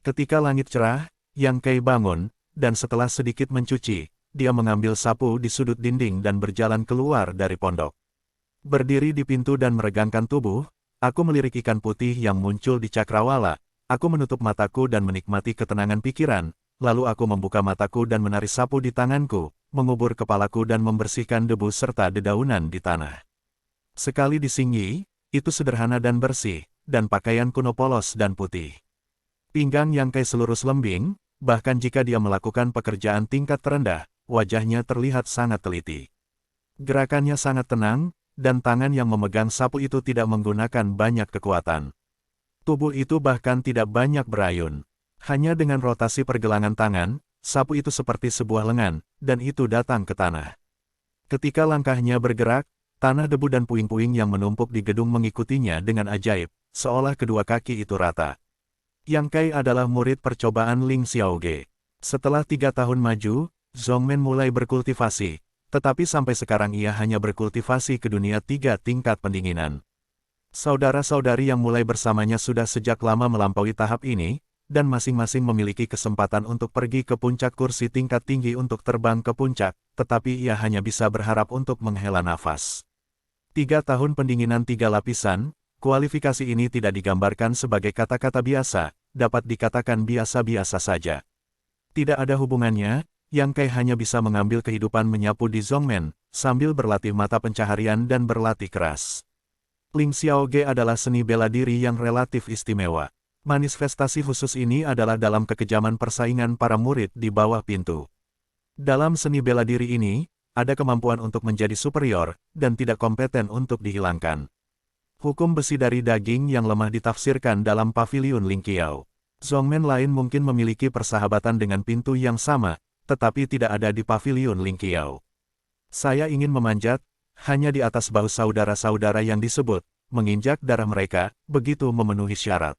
Ketika langit cerah, Yang Kai bangun, dan setelah sedikit mencuci, dia mengambil sapu di sudut dinding dan berjalan keluar dari pondok. Berdiri di pintu dan meregangkan tubuh, aku melirik ikan putih yang muncul di cakrawala. Aku menutup mataku dan menikmati ketenangan pikiran, lalu aku membuka mataku dan menarik sapu di tanganku, mengubur kepalaku dan membersihkan debu serta dedaunan di tanah. Sekali disinggi, itu sederhana dan bersih, dan pakaian kuno polos dan putih. Pinggang Yang Kai selurus lembing, bahkan jika dia melakukan pekerjaan tingkat terendah, wajahnya terlihat sangat teliti. Gerakannya sangat tenang, dan tangan yang memegang sapu itu tidak menggunakan banyak kekuatan. Tubuh itu bahkan tidak banyak berayun. Hanya dengan rotasi pergelangan tangan, sapu itu seperti sebuah lengan, dan itu datang ke tanah. Ketika langkahnya bergerak, tanah debu dan puing-puing yang menumpuk di gedung mengikutinya dengan ajaib, seolah kedua kaki itu rata. Yang Kai adalah murid percobaan Ling Xiaoge. Setelah 3 tahun maju, Zhongmen mulai berkultivasi, tetapi sampai sekarang ia hanya berkultivasi ke dunia 3 tingkat pendinginan. Saudara-saudari yang mulai bersamanya sudah sejak lama melampaui tahap ini, dan masing-masing memiliki kesempatan untuk pergi ke puncak kursi tingkat tinggi untuk terbang ke puncak, tetapi ia hanya bisa berharap untuk menghela nafas. 3 tahun pendinginan 3 lapisan, kualifikasi ini tidak digambarkan sebagai kata-kata biasa, dapat dikatakan biasa-biasa saja. Tidak ada hubungannya, Yang Kai hanya bisa mengambil kehidupan menyapu di Zhongmen, sambil berlatih mata pencaharian dan berlatih keras. Ling Xiaoge adalah seni bela diri yang relatif istimewa. Manifestasi khusus ini adalah dalam kekejaman persaingan para murid di bawah pintu. Dalam seni bela diri ini, ada kemampuan untuk menjadi superior, dan tidak kompeten untuk dihilangkan. Hukum besi dari daging yang lemah ditafsirkan dalam paviliun Lingqiao. Zhongmen lain mungkin memiliki persahabatan dengan pintu yang sama, tetapi tidak ada di paviliun Lingqiao. Saya ingin memanjat, hanya di atas bahu saudara-saudara yang disebut, menginjak darah mereka, begitu memenuhi syarat.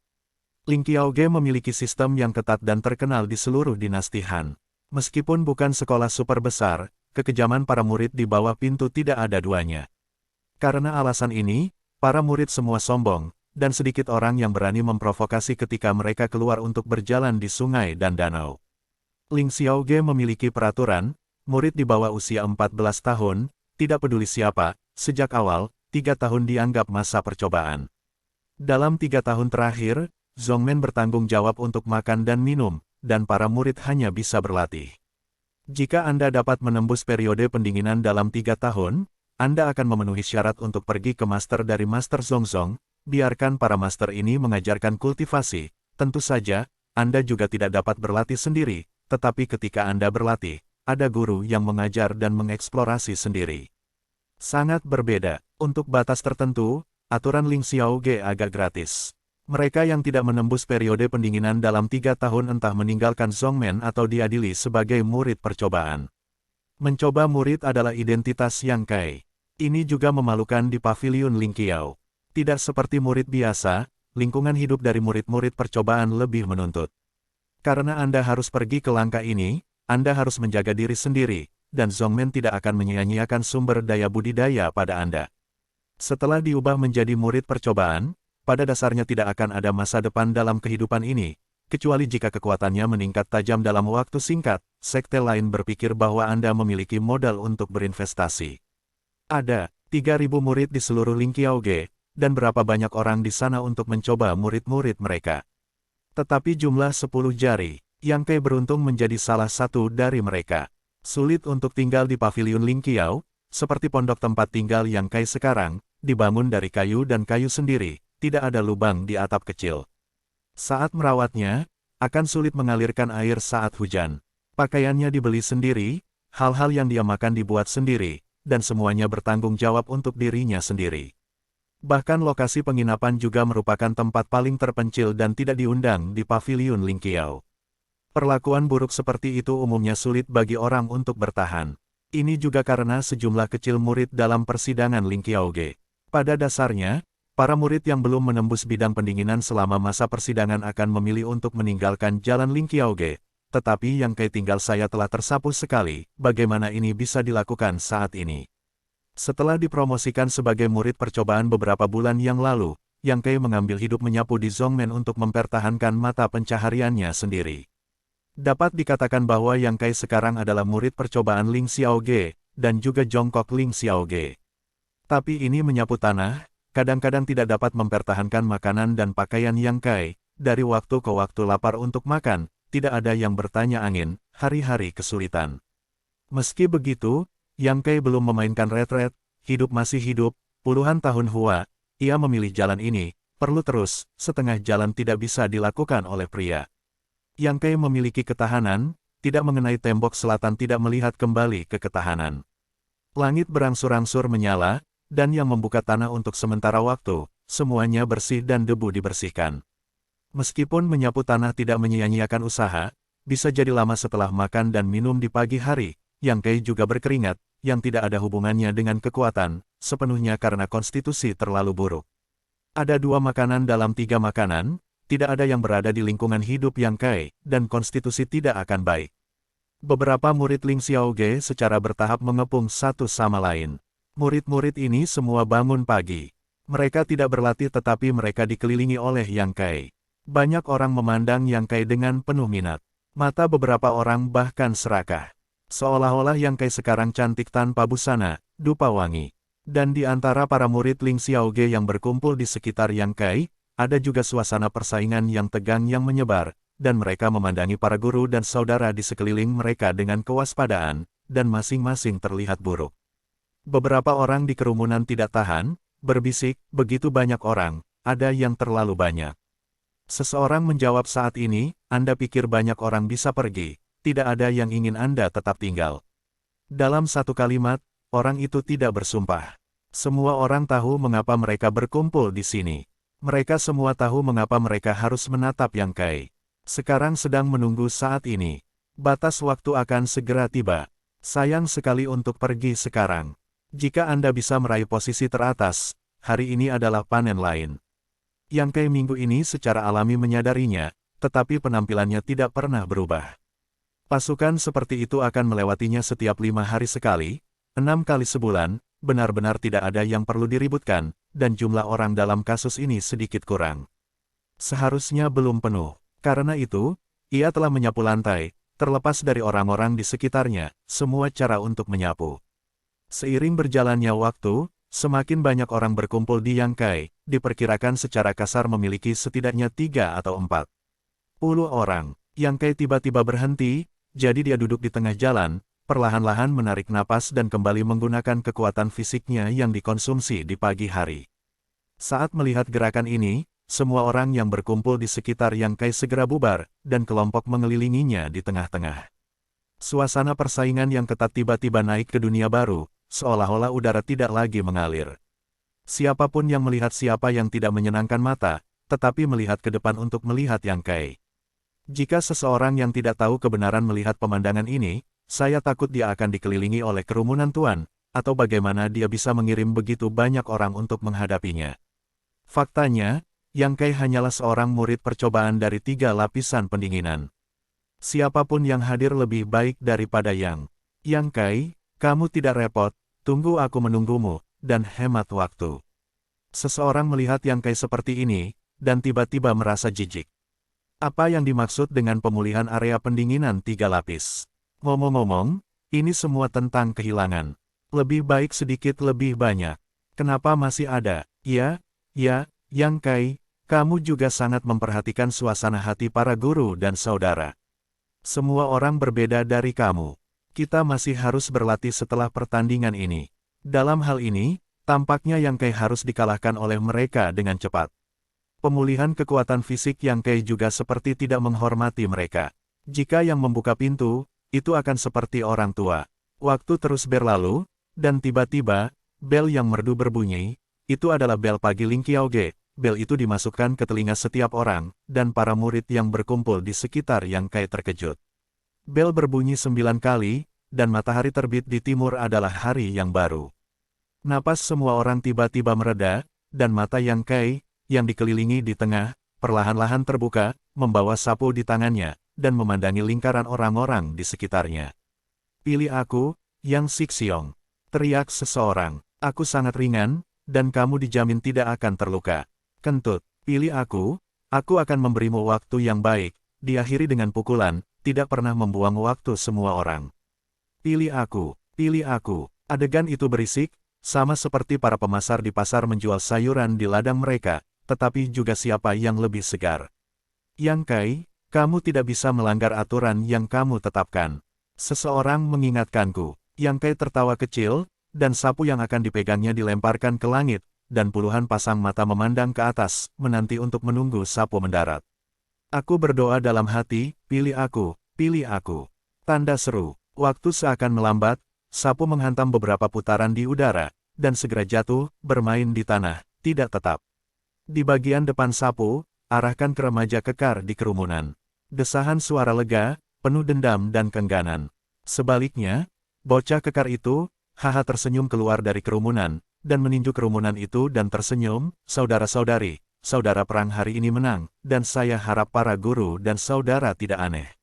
Lingqiaoge memiliki sistem yang ketat dan terkenal di seluruh dinasti Han. Meskipun bukan sekolah super besar, kekejaman para murid di bawah pintu tidak ada duanya. Karena alasan ini, para murid semua sombong, dan sedikit orang yang berani memprovokasi ketika mereka keluar untuk berjalan di sungai dan danau. Ling Xiaoge memiliki peraturan, murid di bawah usia 14 tahun, tidak peduli siapa, sejak awal, 3 tahun dianggap masa percobaan. Dalam 3 tahun terakhir, Zhongmen bertanggung jawab untuk makan dan minum, dan para murid hanya bisa berlatih. Jika Anda dapat menembus periode pendinginan dalam 3 tahun, Anda akan memenuhi syarat untuk pergi ke master dari Master Zhongzong. Biarkan para master ini mengajarkan kultivasi. Tentu saja, Anda juga tidak dapat berlatih sendiri, tetapi ketika Anda berlatih, ada guru yang mengajar dan mengeksplorasi sendiri. Sangat berbeda. Untuk batas tertentu, aturan Ling Xiaoge agak gratis. Mereka yang tidak menembus periode pendinginan dalam 3 tahun entah meninggalkan Zhongmen atau diadili sebagai murid percobaan. Mencoba murid adalah identitas Yang Kai. Ini juga memalukan di paviliun Lingqiao. Tidak seperti murid biasa, lingkungan hidup dari murid-murid percobaan lebih menuntut. Karena Anda harus pergi ke langkah ini, Anda harus menjaga diri sendiri, dan Zhongmen tidak akan menyia-nyiakan sumber daya budidaya pada Anda. Setelah diubah menjadi murid percobaan, pada dasarnya tidak akan ada masa depan dalam kehidupan ini, kecuali jika kekuatannya meningkat tajam dalam waktu singkat. Sekte lain berpikir bahwa Anda memiliki modal untuk berinvestasi. Ada 3.000 murid di seluruh Lingqiaoge, dan berapa banyak orang di sana untuk mencoba murid-murid mereka. Tetapi jumlah 10 jari, Yang Kai beruntung menjadi salah satu dari mereka. Sulit untuk tinggal di paviliun Lingqiao, seperti pondok tempat tinggal Yang Kai sekarang, dibangun dari kayu dan kayu sendiri, tidak ada lubang di atap kecil. Saat merawatnya, akan sulit mengalirkan air saat hujan. Pakaiannya dibeli sendiri, hal-hal yang dia makan dibuat sendiri, dan semuanya bertanggung jawab untuk dirinya sendiri. Bahkan lokasi penginapan juga merupakan tempat paling terpencil dan tidak diundang di paviliun Lingqiao. Perlakuan buruk seperti itu umumnya sulit bagi orang untuk bertahan. Ini juga karena sejumlah kecil murid dalam persidangan Lingqiaoge. Pada dasarnya, para murid yang belum menembus bidang pendinginan selama masa persidangan akan memilih untuk meninggalkan jalan Lingqiaoge. Tetapi Yang Kai tinggal saya telah tersapu sekali, bagaimana ini bisa dilakukan saat ini? Setelah dipromosikan sebagai murid percobaan beberapa bulan yang lalu, Yang Kai mengambil hidup menyapu di Zongmen untuk mempertahankan mata pencahariannya sendiri. Dapat dikatakan bahwa Yang Kai sekarang adalah murid percobaan Ling Xiaoge, dan juga jongkok Ling Xiaoge. Tapi ini menyapu tanah, kadang-kadang tidak dapat mempertahankan makanan dan pakaian Yang Kai, dari waktu ke waktu lapar untuk makan, tidak ada yang bertanya angin, hari-hari kesulitan. Meski begitu, Yang Kai belum memainkan retret, hidup masih hidup, puluhan tahun hua, ia memilih jalan ini, perlu terus, setengah jalan tidak bisa dilakukan oleh pria. Yang Kai memiliki ketahanan, tidak mengenai tembok selatan tidak melihat kembali ke ketahanan. Langit berangsur-angsur menyala, dan yang membuka tanah untuk sementara waktu, semuanya bersih dan debu dibersihkan. Meskipun menyapu tanah tidak menyia-nyiakan usaha, bisa jadi lama setelah makan dan minum di pagi hari, Yang Kai juga berkeringat, yang tidak ada hubungannya dengan kekuatan, sepenuhnya karena konstitusi terlalu buruk. Ada 2 makanan dalam 3 makanan, tidak ada yang berada di lingkungan hidup Yang Kai, dan konstitusi tidak akan baik. Beberapa murid Ling Xiaoge secara bertahap mengepung satu sama lain. Murid-murid ini semua bangun pagi. Mereka tidak berlatih tetapi mereka dikelilingi oleh Yang Kai. Banyak orang memandang Yang Kai dengan penuh minat. Mata beberapa orang bahkan serakah. Seolah-olah Yang Kai sekarang cantik tanpa busana, dupa wangi. Dan di antara para murid Ling Xiaoge yang berkumpul di sekitar Yang Kai, ada juga suasana persaingan yang tegang yang menyebar, dan mereka memandangi para guru dan saudara di sekeliling mereka dengan kewaspadaan, dan masing-masing terlihat buruk. Beberapa orang di kerumunan tidak tahan, berbisik, begitu banyak orang, ada yang terlalu banyak. Seseorang menjawab saat ini, Anda pikir banyak orang bisa pergi, tidak ada yang ingin Anda tetap tinggal. Dalam satu kalimat, orang itu tidak bersumpah. Semua orang tahu mengapa mereka berkumpul di sini. Mereka semua tahu mengapa mereka harus menatap Yang Kai. Sekarang sedang menunggu saat ini. Batas waktu akan segera tiba. Sayang sekali untuk pergi sekarang. Jika Anda bisa meraih posisi teratas, hari ini adalah panen lain. Yang Kai minggu ini secara alami menyadarinya, tetapi penampilannya tidak pernah berubah. Pasukan seperti itu akan melewatinya setiap 5 hari sekali, 6 kali sebulan, benar-benar tidak ada yang perlu diributkan, dan jumlah orang dalam kasus ini sedikit kurang. Seharusnya belum penuh. Karena itu, ia telah menyapu lantai, terlepas dari orang-orang di sekitarnya, semua cara untuk menyapu. Seiring berjalannya waktu, semakin banyak orang berkumpul di Yang Kai, diperkirakan secara kasar memiliki setidaknya 3 atau 4 orang. Yang Kai tiba-tiba berhenti, jadi dia duduk di tengah jalan, perlahan-lahan menarik napas dan kembali menggunakan kekuatan fisiknya yang dikonsumsi di pagi hari. Saat melihat gerakan ini, semua orang yang berkumpul di sekitar Yang Kai segera bubar, dan kelompok mengelilinginya di tengah-tengah. Suasana persaingan yang ketat tiba-tiba naik ke dunia baru, seolah-olah udara tidak lagi mengalir. Siapapun yang melihat siapa yang tidak menyenangkan mata, tetapi melihat ke depan untuk melihat Yang Kai. Jika seseorang yang tidak tahu kebenaran melihat pemandangan ini, saya takut dia akan dikelilingi oleh kerumunan tuan, atau bagaimana dia bisa mengirim begitu banyak orang untuk menghadapinya. Faktanya, Yang Kai hanyalah seorang murid percobaan dari 3 lapisan pendinginan. Siapapun yang hadir lebih baik daripada Yang Kai, kamu tidak repot, tunggu aku menunggumu, dan hemat waktu. Seseorang melihat Yang Kai seperti ini, dan tiba-tiba merasa jijik. Apa yang dimaksud dengan pemulihan area pendinginan 3 lapis? Ngomong-ngomong, ini semua tentang kehilangan. Lebih baik sedikit lebih banyak. Kenapa masih ada? Ya, Yang Kai, kamu juga sangat memperhatikan suasana hati para guru dan saudara. Semua orang berbeda dari kamu. Kita masih harus berlatih setelah pertandingan ini. Dalam hal ini, tampaknya Yang Kai harus dikalahkan oleh mereka dengan cepat. Pemulihan kekuatan fisik Yang Kai juga seperti tidak menghormati mereka. Jika yang membuka pintu, itu akan seperti orang tua. Waktu terus berlalu, dan tiba-tiba, bel yang merdu berbunyi, itu adalah bel pagi Ling Qiaoge. Bel itu dimasukkan ke telinga setiap orang, dan para murid yang berkumpul di sekitar Yang Kai terkejut. Bel berbunyi 9 kali, dan matahari terbit di timur adalah hari yang baru. Napas semua orang tiba-tiba mereda, dan mata Yang Kai, yang dikelilingi di tengah, perlahan-lahan terbuka, membawa sapu di tangannya, dan memandangi lingkaran orang-orang di sekitarnya. Pilih aku, Yang Sixiong, teriak seseorang. Aku sangat ringan, dan kamu dijamin tidak akan terluka. Kentut, pilih aku akan memberimu waktu yang baik, diakhiri dengan pukulan, tidak pernah membuang waktu semua orang. Pilih aku. Adegan itu berisik, sama seperti para pemasar di pasar menjual sayuran di ladang mereka, tetapi juga siapa yang lebih segar. Yang Kai, kamu tidak bisa melanggar aturan yang kamu tetapkan. Seseorang mengingatkanku. Yang Kai tertawa kecil, dan sapu yang akan dipegangnya dilemparkan ke langit, dan puluhan pasang mata memandang ke atas, menanti untuk menunggu sapu mendarat. Aku berdoa dalam hati, pilih aku. Tanda seru. Waktu seakan melambat, sapu menghantam beberapa putaran di udara, dan segera jatuh, bermain di tanah, tidak tetap. Di bagian depan sapu, arahkan ke remaja kekar di kerumunan. Desahan suara lega, penuh dendam dan kengganan. Sebaliknya, bocah kekar itu, haha tersenyum keluar dari kerumunan, dan meninju kerumunan itu dan tersenyum, saudara-saudari, saudara perang hari ini menang, dan saya harap para guru dan saudara tidak aneh.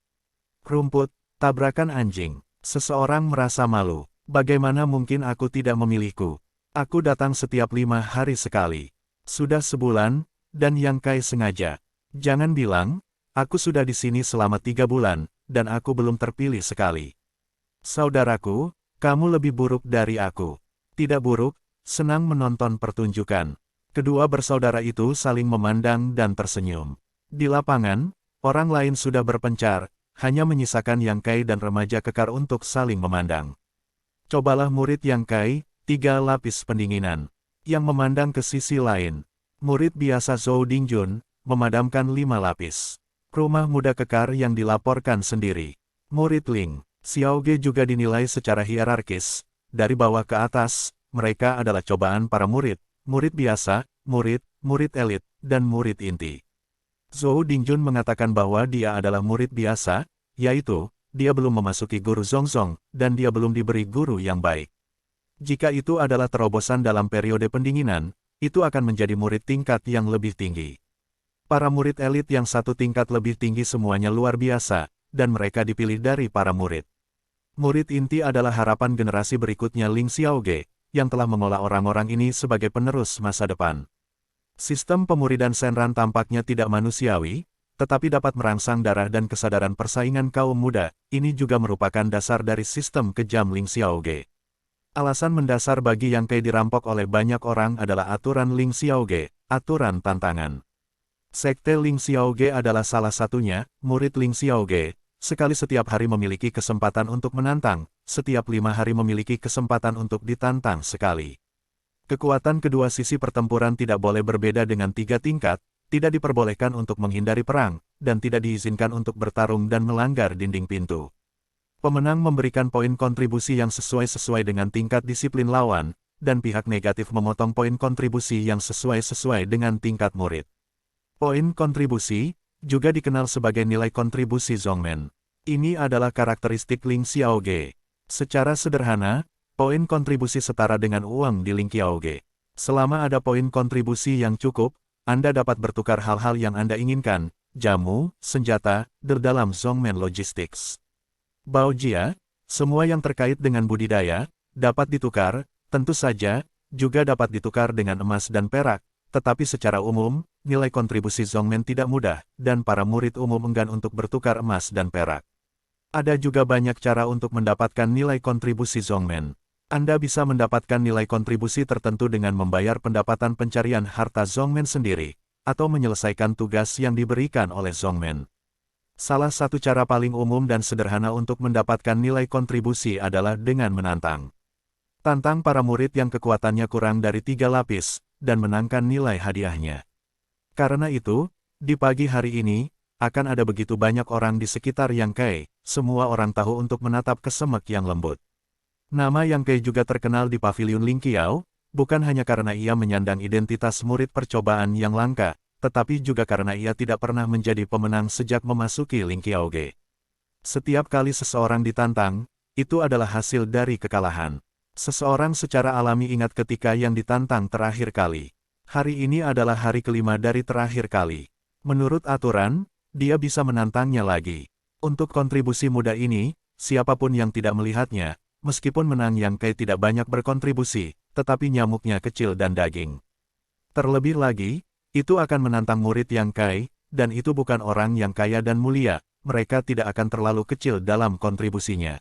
Rumput, tabrakan anjing. Seseorang merasa malu. Bagaimana mungkin aku tidak memilihku? Aku datang setiap 5 hari sekali. Sudah sebulan, dan Yang Kai sengaja. Jangan bilang, aku sudah di sini selama 3 bulan, dan aku belum terpilih sekali. Saudaraku, kamu lebih buruk dari aku. Tidak buruk, senang menonton pertunjukan. Kedua bersaudara itu saling memandang dan tersenyum. Di lapangan, orang lain sudah berpencar, hanya menyisakan Yang Kai dan remaja kekar untuk saling memandang. Cobalah murid Yang Kai, 3 lapis pendinginan. Yang memandang ke sisi lain. Murid biasa Zhou Dingjun, memadamkan 5 lapis. Rumah muda kekar yang dilaporkan sendiri. Murid Ling, Xiaoge juga dinilai secara hierarkis. Dari bawah ke atas, mereka adalah cobaan para murid. Murid biasa, murid elit, dan murid inti. Zhou Dingjun mengatakan bahwa dia adalah murid biasa, yaitu, dia belum memasuki guru Zongzong, dan dia belum diberi guru yang baik. Jika itu adalah terobosan dalam periode pendinginan, itu akan menjadi murid tingkat yang lebih tinggi. Para murid elit yang satu tingkat lebih tinggi semuanya luar biasa, dan mereka dipilih dari para murid. Murid inti adalah harapan generasi berikutnya Ling Xiaoge, yang telah mengolah orang-orang ini sebagai penerus masa depan. Sistem pemuridan Shenran tampaknya tidak manusiawi, tetapi dapat merangsang darah dan kesadaran persaingan kaum muda. Ini juga merupakan dasar dari sistem kejam Ling Xiaoge. Alasan mendasar bagi Yang Kai dirampok oleh banyak orang adalah aturan Ling Xiaoge, aturan tantangan. Sekte Ling Xiaoge adalah salah satunya. Murid Ling Xiaoge, sekali setiap hari memiliki kesempatan untuk menantang, setiap 5 hari memiliki kesempatan untuk ditantang sekali. Kekuatan kedua sisi pertempuran tidak boleh berbeda dengan 3 tingkat, tidak diperbolehkan untuk menghindari perang, dan tidak diizinkan untuk bertarung dan melanggar dinding pintu. Pemenang memberikan poin kontribusi yang sesuai dengan tingkat disiplin lawan, dan pihak negatif memotong poin kontribusi yang sesuai dengan tingkat murid. Poin kontribusi, juga dikenal sebagai nilai kontribusi Zongmen. Ini adalah karakteristik Ling Xiaoge. Secara sederhana, poin kontribusi setara dengan uang di Ling Xiaoge. Selama ada poin kontribusi yang cukup, Anda dapat bertukar hal-hal yang Anda inginkan, jamu, senjata, dalam Zongmen Logistics. Baojia, semua yang terkait dengan budidaya, dapat ditukar, tentu saja, juga dapat ditukar dengan emas dan perak, tetapi secara umum, nilai kontribusi Zongmen tidak mudah, dan para murid umum enggan untuk bertukar emas dan perak. Ada juga banyak cara untuk mendapatkan nilai kontribusi Zongmen. Anda bisa mendapatkan nilai kontribusi tertentu dengan membayar pendapatan pencarian harta Zongmen sendiri, atau menyelesaikan tugas yang diberikan oleh Zongmen. Salah satu cara paling umum dan sederhana untuk mendapatkan nilai kontribusi adalah dengan menantang. Tantang para murid yang kekuatannya kurang dari 3 lapis, dan menangkan nilai hadiahnya. Karena itu, di pagi hari ini, akan ada begitu banyak orang di sekitar Yang Kai, semua orang tahu untuk menatap kesemek yang lembut. Nama Yang Kai juga terkenal di pavilion Ling Qiao, bukan hanya karena ia menyandang identitas murid percobaan yang langka, tetapi juga karena ia tidak pernah menjadi pemenang sejak memasuki Ling Qiaoge. Setiap kali seseorang ditantang, itu adalah hasil dari kekalahan. Seseorang secara alami ingat ketika yang ditantang terakhir kali. Hari ini adalah hari kelima dari terakhir kali. Menurut aturan, dia bisa menantangnya lagi. Untuk kontribusi muda ini, siapapun yang tidak melihatnya, meskipun menang Yang Kai tidak banyak berkontribusi, tetapi nyamuknya kecil dan daging. Terlebih lagi, Itu akan menantang murid Yang Kai, dan itu bukan orang yang kaya dan mulia, mereka tidak akan terlalu kecil dalam kontribusinya.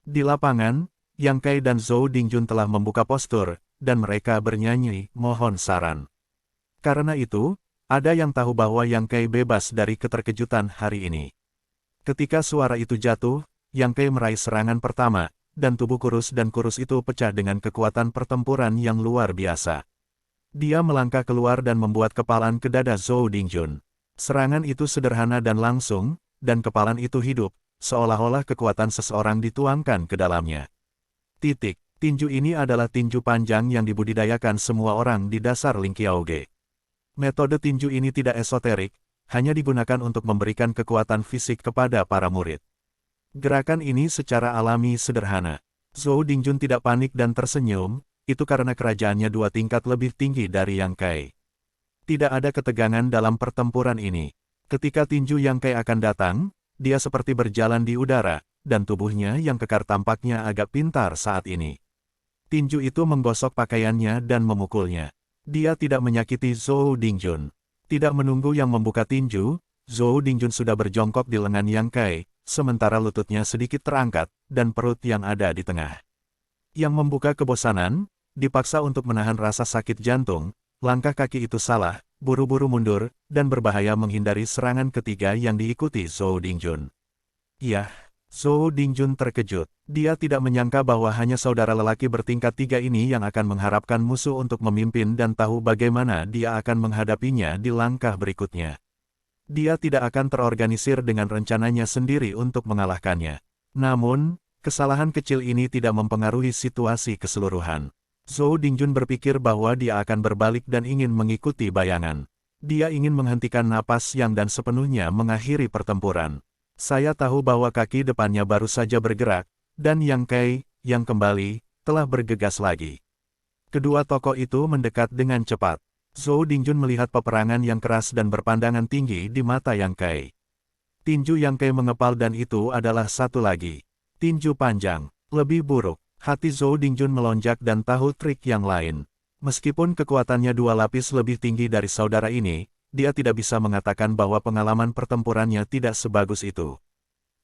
Di lapangan, Yang Kai dan Zhou Dingjun telah membuka postur, dan mereka bernyanyi, mohon saran. Karena itu, ada yang tahu bahwa Yang Kai bebas dari keterkejutan hari ini. Ketika suara itu jatuh, Yang Kai meraih serangan pertama, dan tubuh kurus itu pecah dengan kekuatan pertempuran yang luar biasa. Dia melangkah keluar dan membuat kepalan ke dada Zhou Dingjun. Serangan itu sederhana dan langsung, dan kepalan itu hidup, seolah-olah kekuatan seseorang dituangkan ke dalamnya. Tinju ini adalah tinju panjang yang dibudidayakan semua orang di dasar Ling Qiaoge. Metode tinju ini tidak esoterik, hanya digunakan untuk memberikan kekuatan fisik kepada para murid. Gerakan ini secara alami sederhana. Zhou Dingjun tidak panik dan tersenyum, itu karena kerajaannya 2 tingkat lebih tinggi dari Yang Kai. Tidak ada ketegangan dalam pertempuran ini. Ketika tinju Yang Kai akan datang, dia seperti berjalan di udara, dan tubuhnya yang kekar tampaknya agak pintar saat ini. Tinju itu menggosok pakaiannya dan memukulnya. Dia tidak menyakiti Zhou Dingjun. Tidak menunggu yang membuka tinju, Zhou Dingjun sudah berjongkok di lengan Yang Kai, sementara lututnya sedikit terangkat, dan perut yang ada di tengah. Yang membuka kebosanan, dipaksa untuk menahan rasa sakit jantung, langkah kaki itu salah, buru-buru mundur, dan berbahaya menghindari serangan ketiga yang diikuti Zhou Dingjun. Yah! Zhou Dingjun terkejut. Dia tidak menyangka bahwa hanya saudara lelaki bertingkat 3 ini yang akan mengharapkan musuh untuk memimpin dan tahu bagaimana dia akan menghadapinya di langkah berikutnya. Dia tidak akan terorganisir dengan rencananya sendiri untuk mengalahkannya. Namun, kesalahan kecil ini tidak mempengaruhi situasi keseluruhan. Zhou Dingjun berpikir bahwa dia akan berbalik dan ingin mengikuti bayangan. Dia ingin menghentikan napas dan sepenuhnya mengakhiri pertempuran. Saya tahu bahwa kaki depannya baru saja bergerak, dan Yang Kai, yang kembali, telah bergegas lagi. Kedua tokoh itu mendekat dengan cepat. Zhou Dingjun melihat peperangan yang keras dan berpandangan tinggi di mata Yang Kai. Tinju Yang Kai mengepal dan itu adalah satu lagi. Tinju panjang, lebih buruk. Hati Zhou Dingjun melonjak dan tahu trik yang lain. Meskipun kekuatannya 2 lapis lebih tinggi dari saudara ini, dia tidak bisa mengatakan bahwa pengalaman pertempurannya tidak sebagus itu.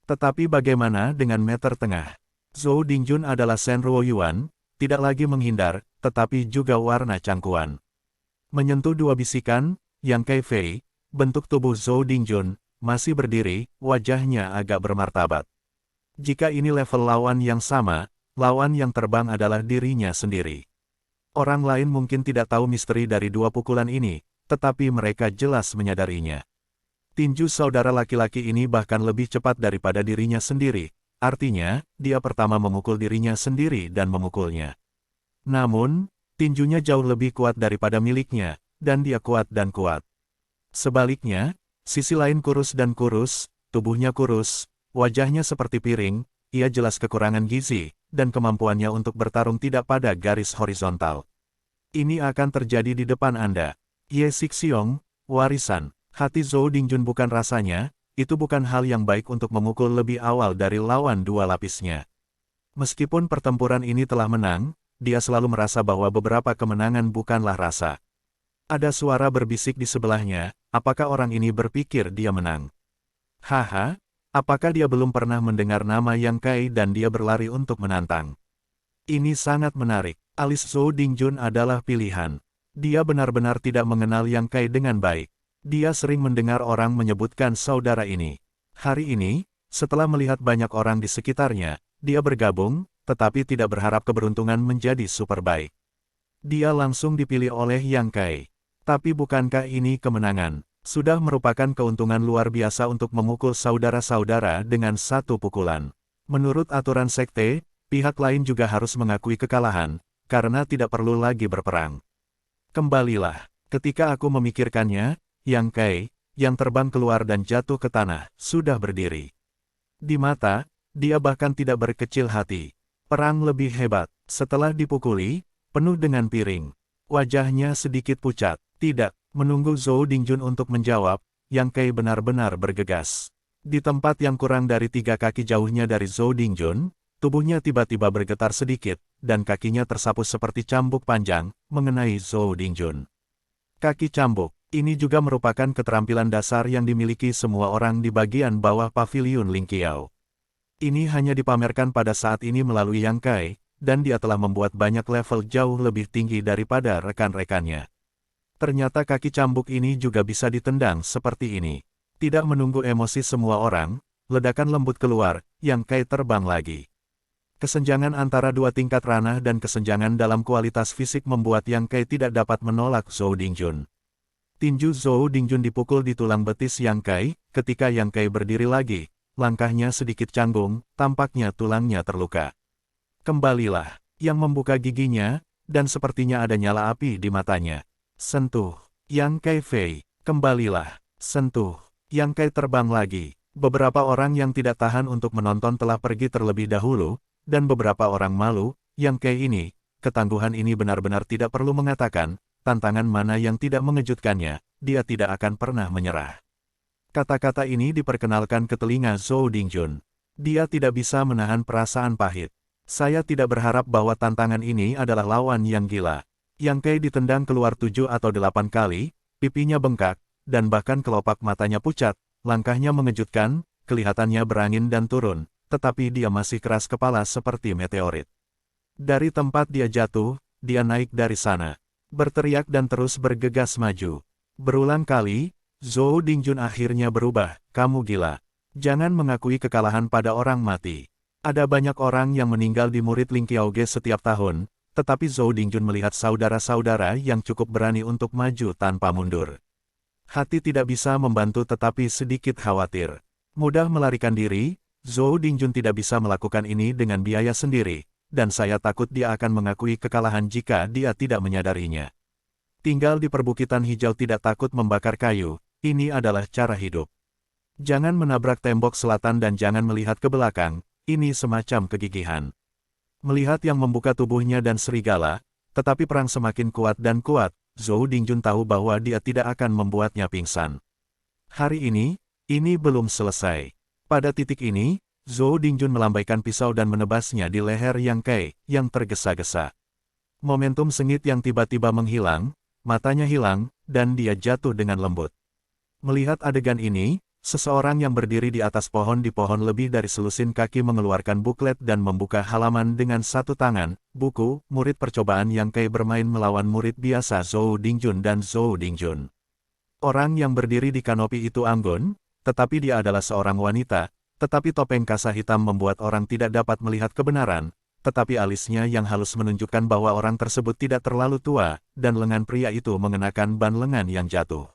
Tetapi bagaimana dengan meter tengah? Zhou Dingjun adalah Shen Ruoyuan, tidak lagi menghindar, tetapi juga warna cangkuan. Menyentuh 2 bisikan, Yang Kai Fei, bentuk tubuh Zhou Dingjun, masih berdiri, wajahnya agak bermartabat. Jika ini level lawan yang sama, lawan yang terbang adalah dirinya sendiri. Orang lain mungkin tidak tahu misteri dari 2 pukulan ini, tetapi mereka jelas menyadarinya. Tinju saudara laki-laki ini bahkan lebih cepat daripada dirinya sendiri, artinya, dia pertama memukul dirinya sendiri dan memukulnya. Namun, tinjunya jauh lebih kuat daripada miliknya, dan dia kuat dan kuat. Sebaliknya, sisi lain kurus dan kurus, tubuhnya kurus, wajahnya seperti piring, ia jelas kekurangan gizi, dan kemampuannya untuk bertarung tidak pada garis horizontal. Ini akan terjadi di depan Anda. Ye Xixiong, warisan. Hati Zhou Dingjun bukan rasanya, itu bukan hal yang baik untuk memukul lebih awal dari lawan 2 lapisnya. Meskipun pertempuran ini telah menang, dia selalu merasa bahwa beberapa kemenangan bukanlah rasa. Ada suara berbisik di sebelahnya, apakah orang ini berpikir dia menang? Haha, apakah dia belum pernah mendengar nama Yang Kai dan dia berlari untuk menantang? Ini sangat menarik, alis Zhou Dingjun adalah pilihan. Dia benar-benar tidak mengenal Yang Kai dengan baik. Dia sering mendengar orang menyebutkan saudara ini. Hari ini, setelah melihat banyak orang di sekitarnya, dia bergabung, tetapi tidak berharap keberuntungan menjadi super baik. Dia langsung dipilih oleh Yang Kai. Tapi bukankah ini kemenangan? Sudah merupakan keuntungan luar biasa untuk memukul saudara-saudara dengan 1 pukulan. Menurut aturan sekte, pihak lain juga harus mengakui kekalahan, karena tidak perlu lagi berperang. Kembalilah. Ketika aku memikirkannya, Yang Kai, yang terbang keluar dan jatuh ke tanah, sudah berdiri. Di mata, dia bahkan tidak berkecil hati. Perang lebih hebat. Setelah dipukuli, penuh dengan piring. Wajahnya sedikit pucat. Tidak, menunggu Zhou Dingjun untuk menjawab, Yang Kai benar-benar bergegas. Di tempat yang kurang dari 3 kaki jauhnya dari Zhou Dingjun, tubuhnya tiba-tiba bergetar sedikit, dan kakinya tersapu seperti cambuk panjang, mengenai Zhou Dingjun. Kaki cambuk. Ini juga merupakan keterampilan dasar yang dimiliki semua orang di bagian bawah paviliun Ling Qiao. Ini hanya dipamerkan pada saat ini melalui Yang Kai, dan dia telah membuat banyak level jauh lebih tinggi daripada rekan-rekannya. Ternyata kaki cambuk ini juga bisa ditendang seperti ini. Tidak menunggu emosi semua orang, ledakan lembut keluar, Yang Kai terbang lagi. Kesenjangan antara dua tingkat ranah dan kesenjangan dalam kualitas fisik membuat Yang Kai tidak dapat menolak Zhou Dingjun. Tinju Zhou Dingjun dipukul di tulang betis Yang Kai, ketika Yang Kai berdiri lagi, langkahnya sedikit canggung, tampaknya tulangnya terluka. Kembalilah, yang membuka giginya, dan sepertinya ada nyala api di matanya. Sentuh, Yang Kai Fei, kembalilah, sentuh, Yang Kai terbang lagi. Beberapa orang yang tidak tahan untuk menonton telah pergi terlebih dahulu, dan beberapa orang malu, Yang Kai ini, ketangguhan ini benar-benar tidak perlu mengatakan, tantangan mana yang tidak mengejutkannya, dia tidak akan pernah menyerah. Kata-kata ini diperkenalkan ke telinga Zhou Dingjun. Dia tidak bisa menahan perasaan pahit. Saya tidak berharap bahwa tantangan ini adalah lawan yang gila. Yang Kai ditendang keluar 7 atau 8 kali, pipinya bengkak, dan bahkan kelopak matanya pucat, langkahnya mengejutkan, kelihatannya berangin dan turun, tetapi dia masih keras kepala seperti meteorit. Dari tempat dia jatuh, dia naik dari sana. Berteriak dan terus bergegas maju. Berulang kali, Zhou Dingjun akhirnya berubah, kamu gila. Jangan mengakui kekalahan pada orang mati. Ada banyak orang yang meninggal di murid Ling Qiaoge setiap tahun, tetapi Zhou Dingjun melihat saudara-saudara yang cukup berani untuk maju tanpa mundur. Hati tidak bisa membantu tetapi sedikit khawatir. Mudah melarikan diri, Zhou Dingjun tidak bisa melakukan ini dengan biaya sendiri. Dan saya takut dia akan mengakui kekalahan jika dia tidak menyadarinya. Tinggal di perbukitan hijau tidak takut membakar kayu, ini adalah cara hidup. Jangan menabrak tembok selatan dan jangan melihat ke belakang, ini semacam kegigihan. Melihat yang membuka tubuhnya dan serigala, tetapi perang semakin kuat dan kuat, Zhou Dingjun tahu bahwa dia tidak akan membuatnya pingsan. Hari ini belum selesai. Pada titik ini, Zhou Dingjun melambaikan pisau dan menebasnya di leher Yang Kai, yang tergesa-gesa. Momentum sengit yang tiba-tiba menghilang, matanya hilang, dan dia jatuh dengan lembut. Melihat adegan ini, seseorang yang berdiri di atas pohon di pohon lebih dari selusin kaki mengeluarkan buklet dan membuka halaman dengan satu tangan, buku, murid percobaan Yang Kai bermain melawan murid biasa Zhou Dingjun dan Zhou Dingjun. Orang yang berdiri di kanopi itu anggun, tetapi dia adalah seorang wanita. Tetapi topeng kasa hitam membuat orang tidak dapat melihat kebenaran, tetapi alisnya yang halus menunjukkan bahwa orang tersebut tidak terlalu tua, dan lengan pria itu mengenakan ban lengan yang jatuh.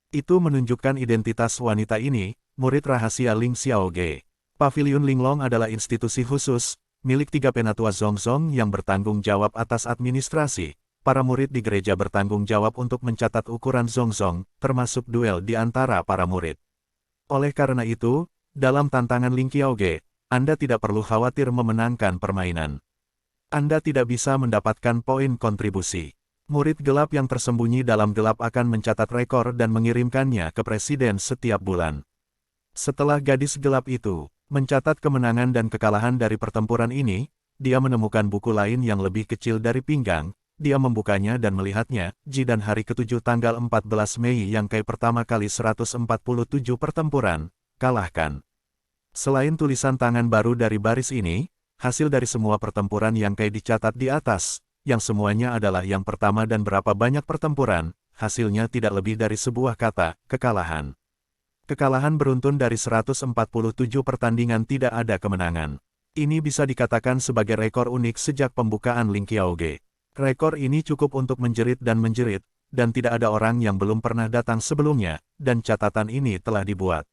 Itu menunjukkan identitas wanita ini, murid rahasia Ling Xiaoge. Paviliun Linglong adalah institusi khusus, milik 3 penatua Zongzong yang bertanggung jawab atas administrasi. Para murid di gereja bertanggung jawab untuk mencatat ukuran Zongzong, termasuk duel di antara para murid. Oleh karena itu, dalam tantangan Ling Qiaoge, Anda tidak perlu khawatir memenangkan permainan. Anda tidak bisa mendapatkan poin kontribusi. Murid gelap yang tersembunyi dalam gelap akan mencatat rekor dan mengirimkannya ke presiden setiap bulan. Setelah gadis gelap itu mencatat kemenangan dan kekalahan dari pertempuran ini, dia menemukan buku lain yang lebih kecil dari pinggang. Dia membukanya dan melihatnya, Jidan hari ke-7 tanggal 14 Mei Yang Kai pertama kali 147 pertempuran. Kalahkan. Selain tulisan tangan baru dari baris ini, hasil dari semua pertempuran Yang Kai dicatat di atas, yang semuanya adalah yang pertama dan berapa banyak pertempuran, hasilnya tidak lebih dari sebuah kata, kekalahan. Kekalahan beruntun dari 147 pertandingan tidak ada kemenangan. Ini bisa dikatakan sebagai rekor unik sejak pembukaan Ling Qiaoge. Rekor ini cukup untuk menjerit, dan tidak ada orang yang belum pernah datang sebelumnya, dan catatan ini telah dibuat.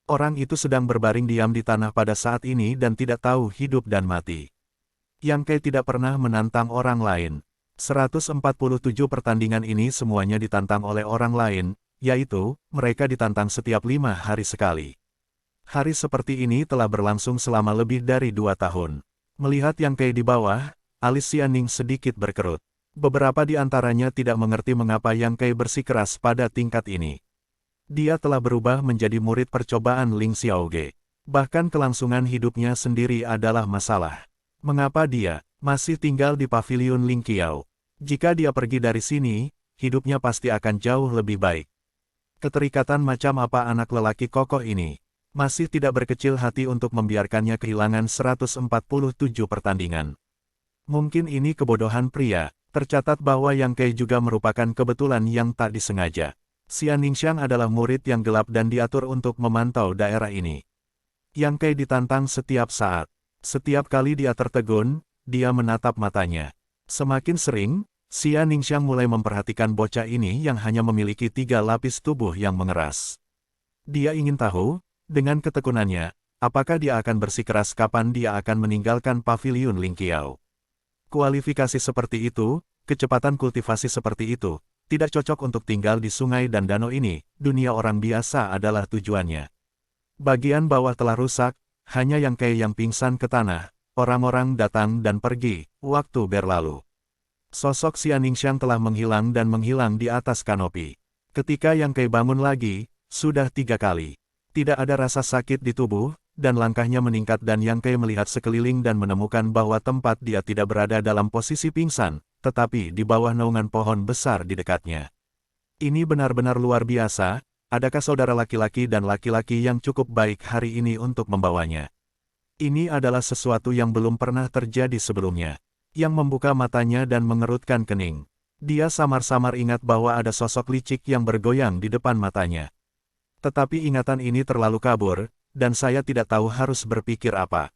Orang itu sedang berbaring diam di tanah pada saat ini dan tidak tahu hidup dan mati. Yang Kai tidak pernah menantang orang lain. 147 pertandingan ini semuanya ditantang oleh orang lain, yaitu, mereka ditantang setiap 5 hari sekali. Hari seperti ini telah berlangsung selama lebih dari 2 tahun. Melihat Yang Kai di bawah, alis Xianing sedikit berkerut. Beberapa di antaranya tidak mengerti mengapa Yang Kai bersikeras pada tingkat ini. Dia telah berubah menjadi murid percobaan Ling Xiaoge. Bahkan kelangsungan hidupnya sendiri adalah masalah. Mengapa dia masih tinggal di paviliun Ling Qiao? Jika dia pergi dari sini, hidupnya pasti akan jauh lebih baik. Keterikatan macam apa anak lelaki kokoh ini? Masih tidak berkecil hati untuk membiarkannya kehilangan 147 pertandingan. Mungkin ini kebodohan pria, tercatat bahwa Yang Kei juga merupakan kebetulan yang tak disengaja. Xian Ningxiang adalah murid yang gelap dan diatur untuk memantau daerah ini. Yang Kei ditantang setiap saat. Setiap kali dia tertegun, dia menatap matanya. Semakin sering, Xian Ningxiang mulai memperhatikan bocah ini yang hanya memiliki 3 lapis tubuh yang mengeras. Dia ingin tahu, dengan ketekunannya, apakah dia akan bersikeras kapan dia akan meninggalkan paviliun Lingqiao. Kualifikasi seperti itu, kecepatan kultivasi seperti itu, tidak cocok untuk tinggal di sungai dan danau ini, dunia orang biasa adalah tujuannya. Bagian bawah telah rusak, hanya Yang Kei yang pingsan ke tanah, orang-orang datang dan pergi, waktu berlalu. Sosok Xian Ningxiang telah menghilang dan menghilang di atas kanopi. Ketika Yang Kei bangun lagi, sudah 3 kali. Tidak ada rasa sakit di tubuh, dan langkahnya meningkat dan Yang Kei melihat sekeliling dan menemukan bahwa tempat dia tidak berada dalam posisi pingsan, tetapi di bawah naungan pohon besar di dekatnya. Ini benar-benar luar biasa, adakah saudara laki-laki dan laki-laki yang cukup baik hari ini untuk membawanya? Ini adalah sesuatu yang belum pernah terjadi sebelumnya. Yang membuka matanya dan mengerutkan kening. Dia samar-samar ingat bahwa ada sosok licik yang bergoyang di depan matanya. Tetapi ingatan ini terlalu kabur, dan saya tidak tahu harus berpikir apa.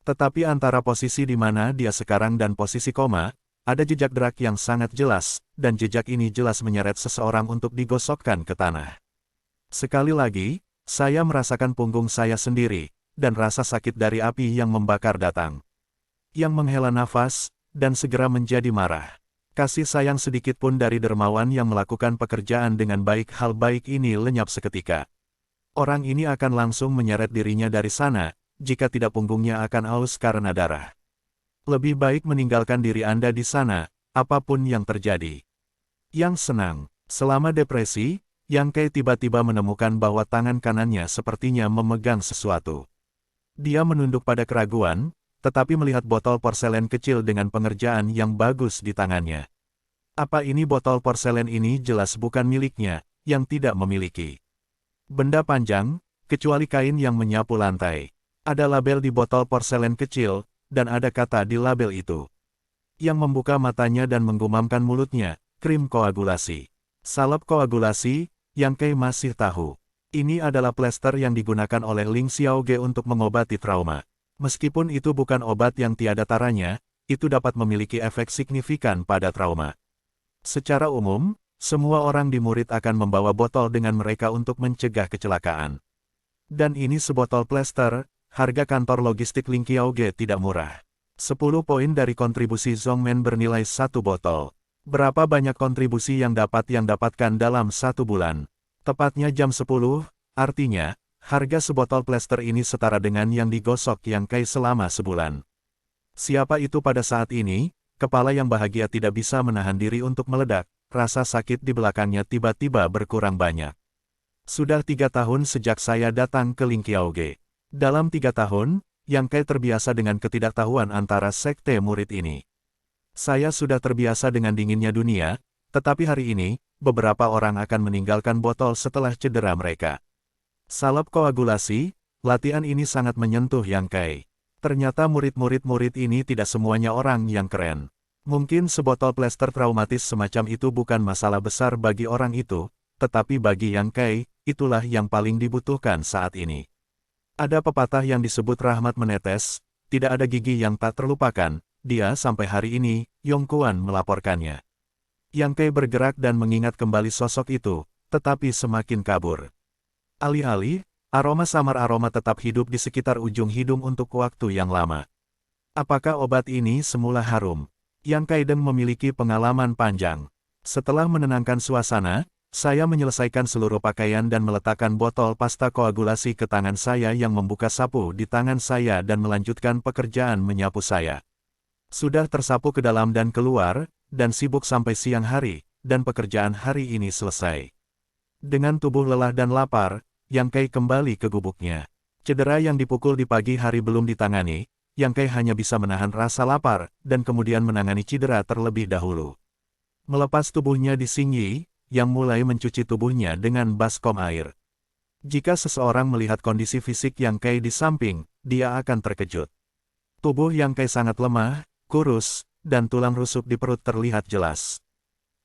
Tetapi antara posisi di mana dia sekarang dan posisi koma, ada jejak gerak yang sangat jelas, dan jejak ini jelas menyeret seseorang untuk digosokkan ke tanah. Sekali lagi, saya merasakan punggung saya sendiri, dan rasa sakit dari api yang membakar datang. Yang menghela nafas, dan segera menjadi marah. Kasih sayang sedikit pun dari dermawan yang melakukan pekerjaan dengan baik, hal baik ini lenyap seketika. Orang ini akan langsung menyeret dirinya dari sana, jika tidak punggungnya akan aus karena darah. Lebih baik meninggalkan diri Anda di sana, apapun yang terjadi. Yang senang, selama depresi, Yang Kei tiba-tiba menemukan bahwa tangan kanannya sepertinya memegang sesuatu. Dia menunduk pada keraguan, tetapi melihat botol porselen kecil dengan pengerjaan yang bagus di tangannya. Apa ini botol porselen ini jelas bukan miliknya, yang tidak memiliki benda panjang, kecuali kain yang menyapu lantai. Ada label di botol porselen kecil, dan ada kata di label itu. Yang membuka matanya dan menggumamkan mulutnya, krim koagulasi. Salep koagulasi, Yang Kei masih tahu. Ini adalah plester yang digunakan oleh Ling Xiaoge untuk mengobati trauma. Meskipun itu bukan obat yang tiada taranya, itu dapat memiliki efek signifikan pada trauma. Secara umum, semua orang di murid akan membawa botol dengan mereka untuk mencegah kecelakaan. Dan ini sebotol plester, harga kantor logistik Ling Qiaoge tidak murah. 10 poin dari kontribusi Zhongmen bernilai 1 botol. Berapa banyak kontribusi yang dapatkan dalam 1 bulan? Tepatnya jam 10, artinya, harga sebotol plester ini setara dengan yang digosok Yang Kei selama sebulan. Siapa itu pada saat ini? Kepala yang bahagia tidak bisa menahan diri untuk meledak, rasa sakit di belakangnya tiba-tiba berkurang banyak. Sudah 3 tahun sejak saya datang ke Ling Qiaoge. Dalam 3 tahun, Yang Kei terbiasa dengan ketidaktahuan antara sekte murid ini. Saya sudah terbiasa dengan dinginnya dunia, tetapi hari ini, beberapa orang akan meninggalkan botol setelah cedera mereka. Salep koagulasi, latihan ini sangat menyentuh Yang Kei. Ternyata murid-murid ini tidak semuanya orang yang keren. Mungkin sebotol plester traumatis semacam itu bukan masalah besar bagi orang itu, tetapi bagi Yang Kei, itulah yang paling dibutuhkan saat ini. Ada pepatah yang disebut rahmat menetes, tidak ada gigi yang tak terlupakan, dia sampai hari ini, Yongkuan melaporkannya. Yang Kei bergerak dan mengingat kembali sosok itu, tetapi semakin kabur. Alih-alih, aroma samar aroma tetap hidup di sekitar ujung hidung untuk waktu yang lama. Apakah obat ini semula harum? Yang Kei Deng memiliki pengalaman panjang. Setelah menenangkan suasana, saya menyelesaikan seluruh pakaian dan meletakkan botol pasta koagulasi ke tangan saya yang membuka sapu di tangan saya dan melanjutkan pekerjaan menyapu saya. Sudah tersapu ke dalam dan keluar, dan sibuk sampai siang hari, dan pekerjaan hari ini selesai. Dengan tubuh lelah dan lapar, Yang Kei kembali ke gubuknya. Cedera yang dipukul di pagi hari belum ditangani, Yang Kei hanya bisa menahan rasa lapar, dan kemudian menangani cedera terlebih dahulu. Melepas tubuhnya di Xing Yi, yang mulai mencuci tubuhnya dengan baskom air. Jika seseorang melihat kondisi fisik Yang Kai di samping, dia akan terkejut. Tubuh Yang Kai sangat lemah, kurus, dan tulang rusuk di perut terlihat jelas.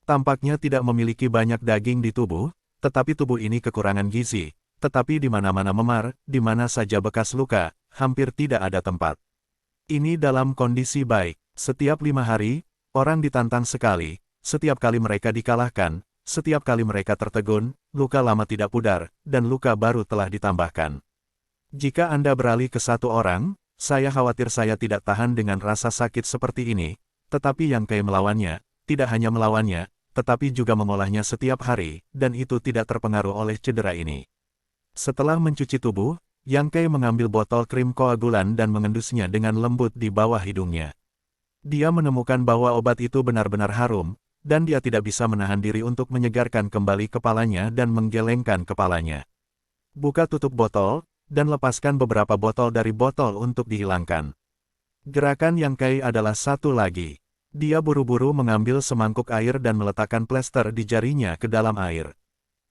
Tampaknya tidak memiliki banyak daging di tubuh, tetapi tubuh ini kekurangan gizi, tetapi di mana-mana memar, di mana saja bekas luka, hampir tidak ada tempat. Ini dalam kondisi baik. Setiap 5 hari, orang ditantang sekali, setiap kali mereka dikalahkan, setiap kali mereka tertegun, luka lama tidak pudar, dan luka baru telah ditambahkan. Jika Anda beralih ke satu orang, saya khawatir saya tidak tahan dengan rasa sakit seperti ini, tetapi Yang Kai melawannya, tidak hanya melawannya, tetapi juga mengolahnya setiap hari, dan itu tidak terpengaruh oleh cedera ini. Setelah mencuci tubuh, Yang Kai mengambil botol krim koagulan dan mengendusnya dengan lembut di bawah hidungnya. Dia menemukan bahwa obat itu benar-benar harum, dan dia tidak bisa menahan diri untuk menyegarkan kembali kepalanya dan menggelengkan kepalanya. Buka tutup botol, dan lepaskan beberapa botol dari botol untuk dihilangkan. Gerakan Yang Kai adalah satu lagi. Dia buru-buru mengambil semangkuk air dan meletakkan plester di jarinya ke dalam air.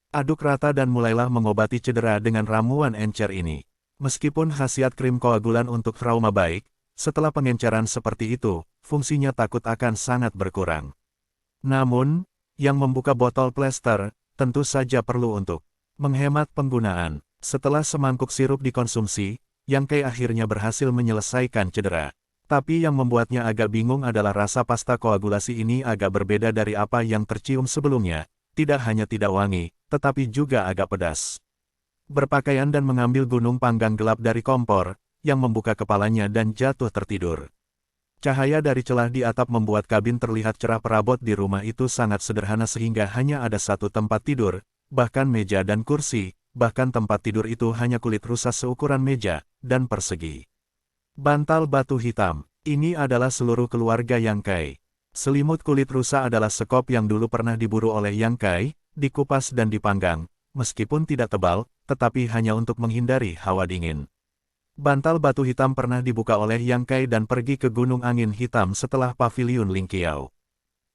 Aduk rata dan mulailah mengobati cedera dengan ramuan encer ini. Meskipun khasiat krim koagulan untuk trauma baik, setelah pengenceran seperti itu, fungsinya takut akan sangat berkurang. Namun, yang membuka botol plester, tentu saja perlu untuk menghemat penggunaan. Setelah semangkuk sirup dikonsumsi, Yang Kai akhirnya berhasil menyelesaikan cedera. Tapi yang membuatnya agak bingung adalah rasa pasta koagulasi ini agak berbeda dari apa yang tercium sebelumnya. Tidak hanya tidak wangi, tetapi juga agak pedas. Berpakaian dan mengambil gunung panggang gelap dari kompor, yang membuka kepalanya dan jatuh tertidur. Cahaya dari celah di atap membuat kabin terlihat cerah. Perabot di rumah itu sangat sederhana sehingga hanya ada satu tempat tidur, bahkan meja dan kursi, bahkan tempat tidur itu hanya kulit rusa seukuran meja, dan persegi. Bantal batu hitam, ini adalah seluruh keluarga Yang Kai. Selimut kulit rusa adalah sekop yang dulu pernah diburu oleh Yang Kai, dikupas dan dipanggang, meskipun tidak tebal, tetapi hanya untuk menghindari hawa dingin. Bantal batu hitam pernah dibuka oleh Yang Kai dan pergi ke Gunung Angin Hitam setelah Paviliun Lingqiao.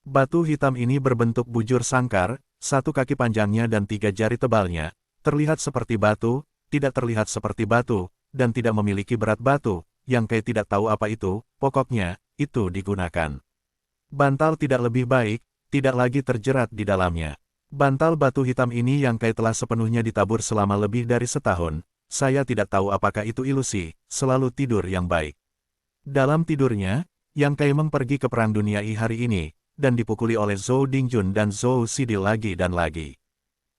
Batu hitam ini berbentuk bujur sangkar, satu kaki panjangnya dan 3 jari tebalnya, terlihat seperti batu, tidak terlihat seperti batu, dan tidak memiliki berat batu. Yang Kai tidak tahu apa itu, pokoknya, itu digunakan. Bantal tidak lebih baik, tidak lagi terjerat di dalamnya. Bantal batu hitam ini Yang Kai telah sepenuhnya ditabur selama lebih dari setahun. Saya tidak tahu apakah itu ilusi, selalu tidur yang baik. Dalam tidurnya, Yang Kai Meng pergi ke Perang Dunia I hari ini, dan dipukuli oleh Zhou Dingjun dan Zhou Sidi lagi dan lagi.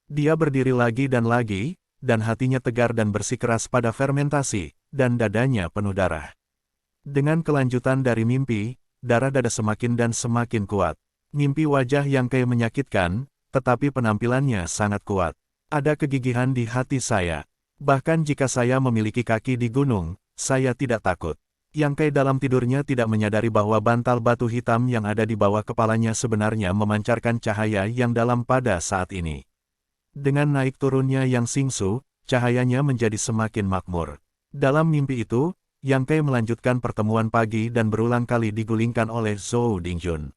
Dia berdiri lagi, dan hatinya tegar dan bersikeras pada fermentasi, dan dadanya penuh darah. Dengan kelanjutan dari mimpi, darah dada semakin dan semakin kuat. Mimpi wajah Yang Kai menyakitkan, tetapi penampilannya sangat kuat. Ada kegigihan di hati saya. Bahkan jika saya memiliki kaki di gunung, saya tidak takut. Yang Kai dalam tidurnya tidak menyadari bahwa bantal batu hitam yang ada di bawah kepalanya sebenarnya memancarkan cahaya yang dalam pada saat ini. Dengan naik turunnya Yang Xingsu, cahayanya menjadi semakin makmur. Dalam mimpi itu, Yang Kai melanjutkan pertemuan pagi dan berulang kali digulingkan oleh Zhou Dingjun.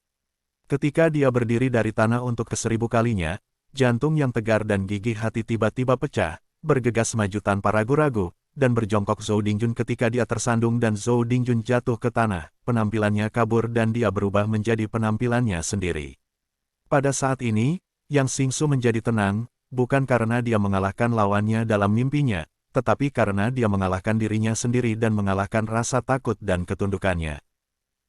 Ketika dia berdiri dari tanah untuk ke1000 kalinya, jantung yang tegar dan gigih hati tiba-tiba pecah, bergegas maju tanpa ragu-ragu, dan berjongkok Zhou Dingjun ketika dia tersandung dan Zhou Dingjun jatuh ke tanah, penampilannya kabur dan dia berubah menjadi penampilannya sendiri. Pada saat ini, Yang Xingsu menjadi tenang, bukan karena dia mengalahkan lawannya dalam mimpinya, tetapi karena dia mengalahkan dirinya sendiri dan mengalahkan rasa takut dan ketundukannya.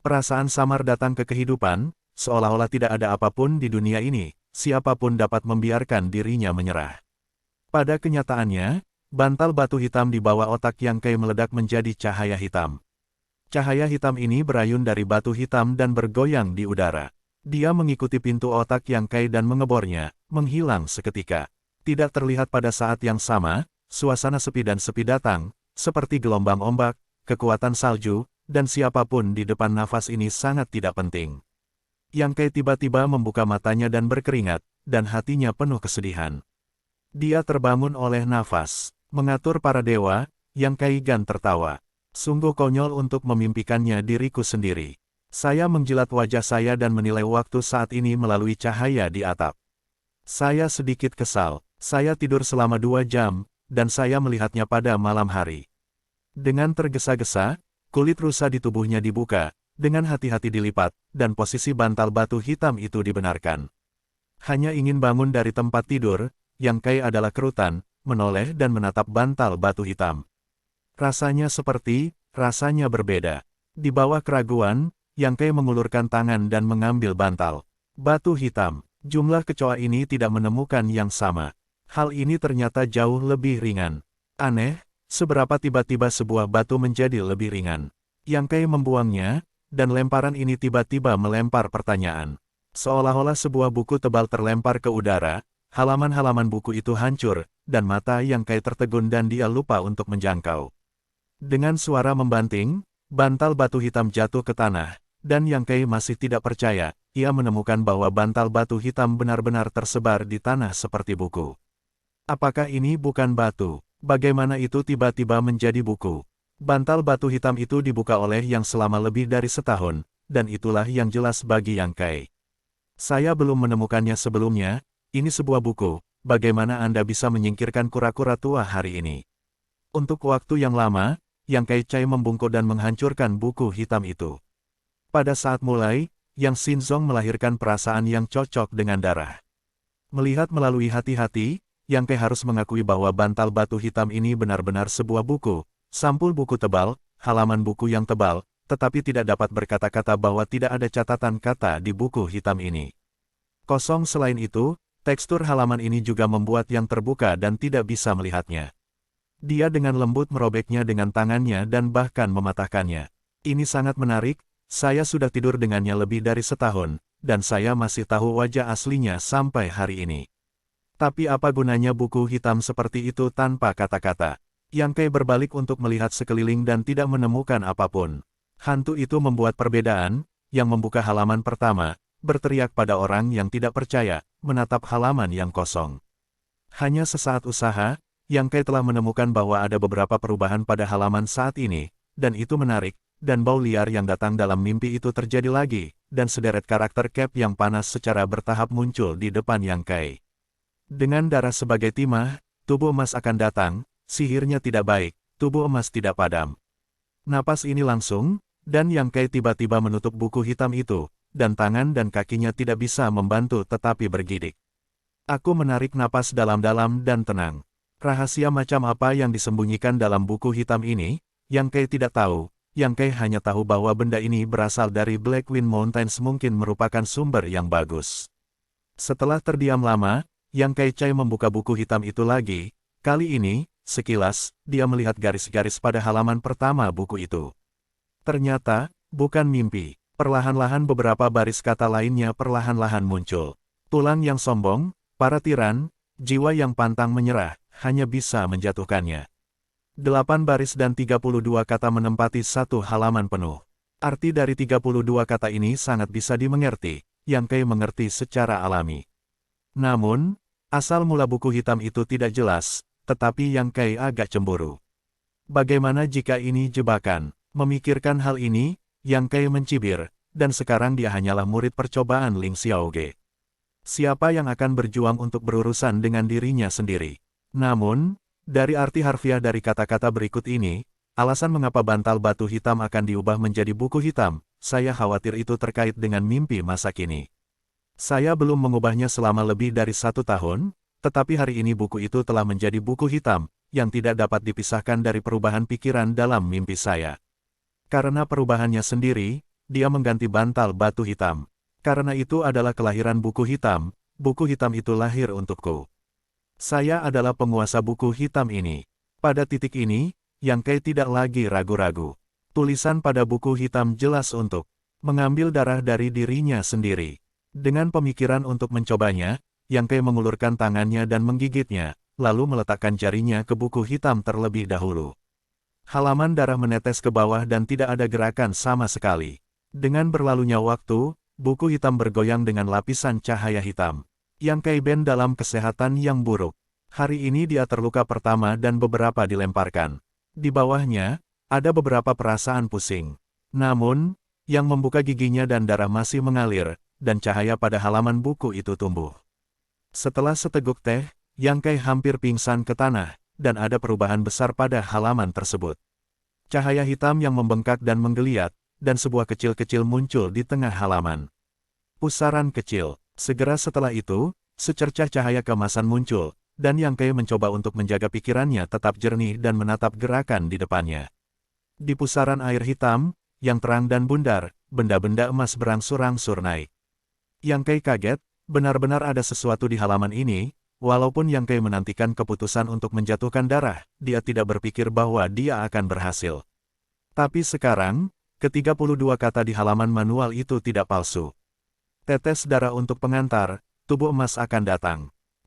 Perasaan samar datang ke kehidupan, seolah-olah tidak ada apapun di dunia ini, siapapun dapat membiarkan dirinya menyerah. Pada kenyataannya, bantal batu hitam di bawah otak Yang Kai meledak menjadi cahaya hitam. Cahaya hitam ini berayun dari batu hitam dan bergoyang di udara. Dia mengikuti pintu otak Yang Kai dan mengebornya, menghilang seketika. Tidak terlihat pada saat yang sama, suasana sepi dan sepi datang, seperti gelombang ombak, kekuatan salju, dan siapapun di depan nafas ini sangat tidak penting. Yang Kai tiba-tiba membuka matanya dan berkeringat, dan hatinya penuh kesedihan. Dia terbangun oleh nafas. Mengatur para dewa, Yang Kai Gan tertawa. Sungguh konyol untuk memimpikannya diriku sendiri. Saya menjilat wajah saya dan menilai waktu saat ini melalui cahaya di atap. Saya sedikit kesal. Saya tidur selama 2 jam, dan saya melihatnya pada malam hari. Dengan tergesa-gesa, kulit rusa di tubuhnya dibuka, dengan hati-hati dilipat, dan posisi bantal batu hitam itu dibenarkan. Hanya ingin bangun dari tempat tidur, Yang Kai adalah kerutan, menoleh dan menatap bantal batu hitam. Rasanya berbeda. Di bawah keraguan, Yang Kai mengulurkan tangan dan mengambil bantal batu hitam. Jumlah kecoa ini tidak menemukan yang sama. Hal ini ternyata jauh lebih ringan. Aneh, seberapa tiba-tiba sebuah batu menjadi lebih ringan. Yang Kai membuangnya, dan lemparan ini tiba-tiba melempar pertanyaan. Seolah-olah sebuah buku tebal terlempar ke udara, halaman-halaman buku itu hancur, dan mata Yang Kai tertegun dan dia lupa untuk menjangkau. Dengan suara membanting, bantal batu hitam jatuh ke tanah, dan Yang Kai masih tidak percaya, ia menemukan bahwa bantal batu hitam benar-benar tersebar di tanah seperti buku. Apakah ini bukan batu? Bagaimana itu tiba-tiba menjadi buku? Bantal batu hitam itu dibuka oleh Yang selama lebih dari setahun, dan itulah yang jelas bagi Yang Kai. Saya belum menemukannya sebelumnya, ini sebuah buku, bagaimana Anda bisa menyingkirkan kura-kura tua hari ini? Untuk waktu yang lama, Yang Kai Chai membungkuk dan menghancurkan buku hitam itu. Pada saat mulai, Yang Xinzong melahirkan perasaan yang cocok dengan darah. Melihat melalui hati-hati, Yang Kai harus mengakui bahwa bantal batu hitam ini benar-benar sebuah buku, sampul buku tebal, halaman buku yang tebal, tetapi tidak dapat berkata-kata bahwa tidak ada catatan kata di buku hitam ini. Kosong selain itu, tekstur halaman ini juga membuat Yang terbuka dan tidak bisa melihatnya. Dia dengan lembut merobeknya dengan tangannya dan bahkan mematahkannya. Ini sangat menarik, saya sudah tidur dengannya lebih dari setahun, dan saya masih tahu wajah aslinya sampai hari ini. Tapi apa gunanya buku hitam seperti itu tanpa kata-kata? Yang Kai berbalik untuk melihat sekeliling dan tidak menemukan apapun. Hantu itu membuat perbedaan, yang membuka halaman pertama, berteriak pada orang yang tidak percaya, menatap halaman yang kosong. Hanya sesaat usaha, Yang Kai telah menemukan bahwa ada beberapa perubahan pada halaman saat ini, dan itu menarik, dan bau liar yang datang dalam mimpi itu terjadi lagi, dan sederet karakter Cap yang panas secara bertahap muncul di depan Yang Kai. Dengan darah sebagai timah, tubuh emas akan datang, sihirnya tidak baik, tubuh emas tidak padam. Napas ini langsung, dan Yang Kai tiba-tiba menutup buku hitam itu, dan tangan dan kakinya tidak bisa membantu tetapi bergidik. Aku menarik napas dalam-dalam dan tenang. Rahasia macam apa yang disembunyikan dalam buku hitam ini? Yang Kai tidak tahu. Yang Kai hanya tahu bahwa benda ini berasal dari Black Wind Mountains, mungkin merupakan sumber yang bagus. Setelah terdiam lama, Yang Kai Chai membuka buku hitam itu lagi. Kali ini, sekilas, dia melihat garis-garis pada halaman pertama buku itu. Ternyata, bukan mimpi. Perlahan-lahan beberapa baris kata lainnya perlahan-lahan muncul. Tulang yang sombong, para tiran, jiwa yang pantang menyerah, hanya bisa menjatuhkannya. 8 baris dan 32 kata menempati satu halaman penuh. Arti dari 32 kata ini sangat bisa dimengerti, Yang Kai mengerti secara alami. Namun, asal mula buku hitam itu tidak jelas, tetapi Yang Kai agak cemburu. Bagaimana jika ini jebakan? Memikirkan hal ini, Yang Kai mencibir, dan sekarang dia hanyalah murid percobaan Ling Xiaoge. Siapa yang akan berjuang untuk berurusan dengan dirinya sendiri? Namun, dari arti harfiah dari kata-kata berikut ini, alasan mengapa bantal batu hitam akan diubah menjadi buku hitam, saya khawatir itu terkait dengan mimpi masa kini. Saya belum mengubahnya selama lebih dari 1 tahun, tetapi hari ini buku itu telah menjadi buku hitam, yang tidak dapat dipisahkan dari perubahan pikiran dalam mimpi saya. Karena perubahannya sendiri, dia mengganti bantal batu hitam. Karena itu adalah kelahiran buku hitam itu lahir untukku. Saya adalah penguasa buku hitam ini. Pada titik ini, Yang Kai tidak lagi ragu-ragu. Tulisan pada buku hitam jelas untuk mengambil darah dari dirinya sendiri. Dengan pemikiran untuk mencobanya, Yang Kai mengulurkan tangannya dan menggigitnya, lalu meletakkan jarinya ke buku hitam terlebih dahulu. Halaman darah menetes ke bawah dan tidak ada gerakan sama sekali. Dengan berlalunya waktu, buku hitam bergoyang dengan lapisan cahaya hitam. Yang Kai Ben dalam kesehatan yang buruk. Hari ini dia terluka pertama dan beberapa dilemparkan. Di bawahnya, ada beberapa perasaan pusing. Namun, yang membuka giginya dan darah masih mengalir, dan cahaya pada halaman buku itu tumbuh. Setelah seteguk teh, Yang Kai hampir pingsan ke tanah, dan ada perubahan besar pada halaman tersebut. Cahaya hitam yang membengkak dan menggeliat, dan sebuah kecil-kecil muncul di tengah halaman. Pusaran kecil. Segera setelah itu, secercah cahaya keemasan muncul, dan Yang Kai mencoba untuk menjaga pikirannya tetap jernih dan menatap gerakan di depannya. Di pusaran air hitam, yang terang dan bundar, benda-benda emas berangsur-angsur naik. Yang Kai kaget, benar-benar ada sesuatu di halaman ini. Walaupun Yang Kai menantikan keputusan untuk menjatuhkan darah, dia tidak berpikir bahwa dia akan berhasil. Tapi sekarang, ke-32 kata di halaman manual itu tidak palsu. Tetes darah untuk pengantar, tubuh emas akan datang.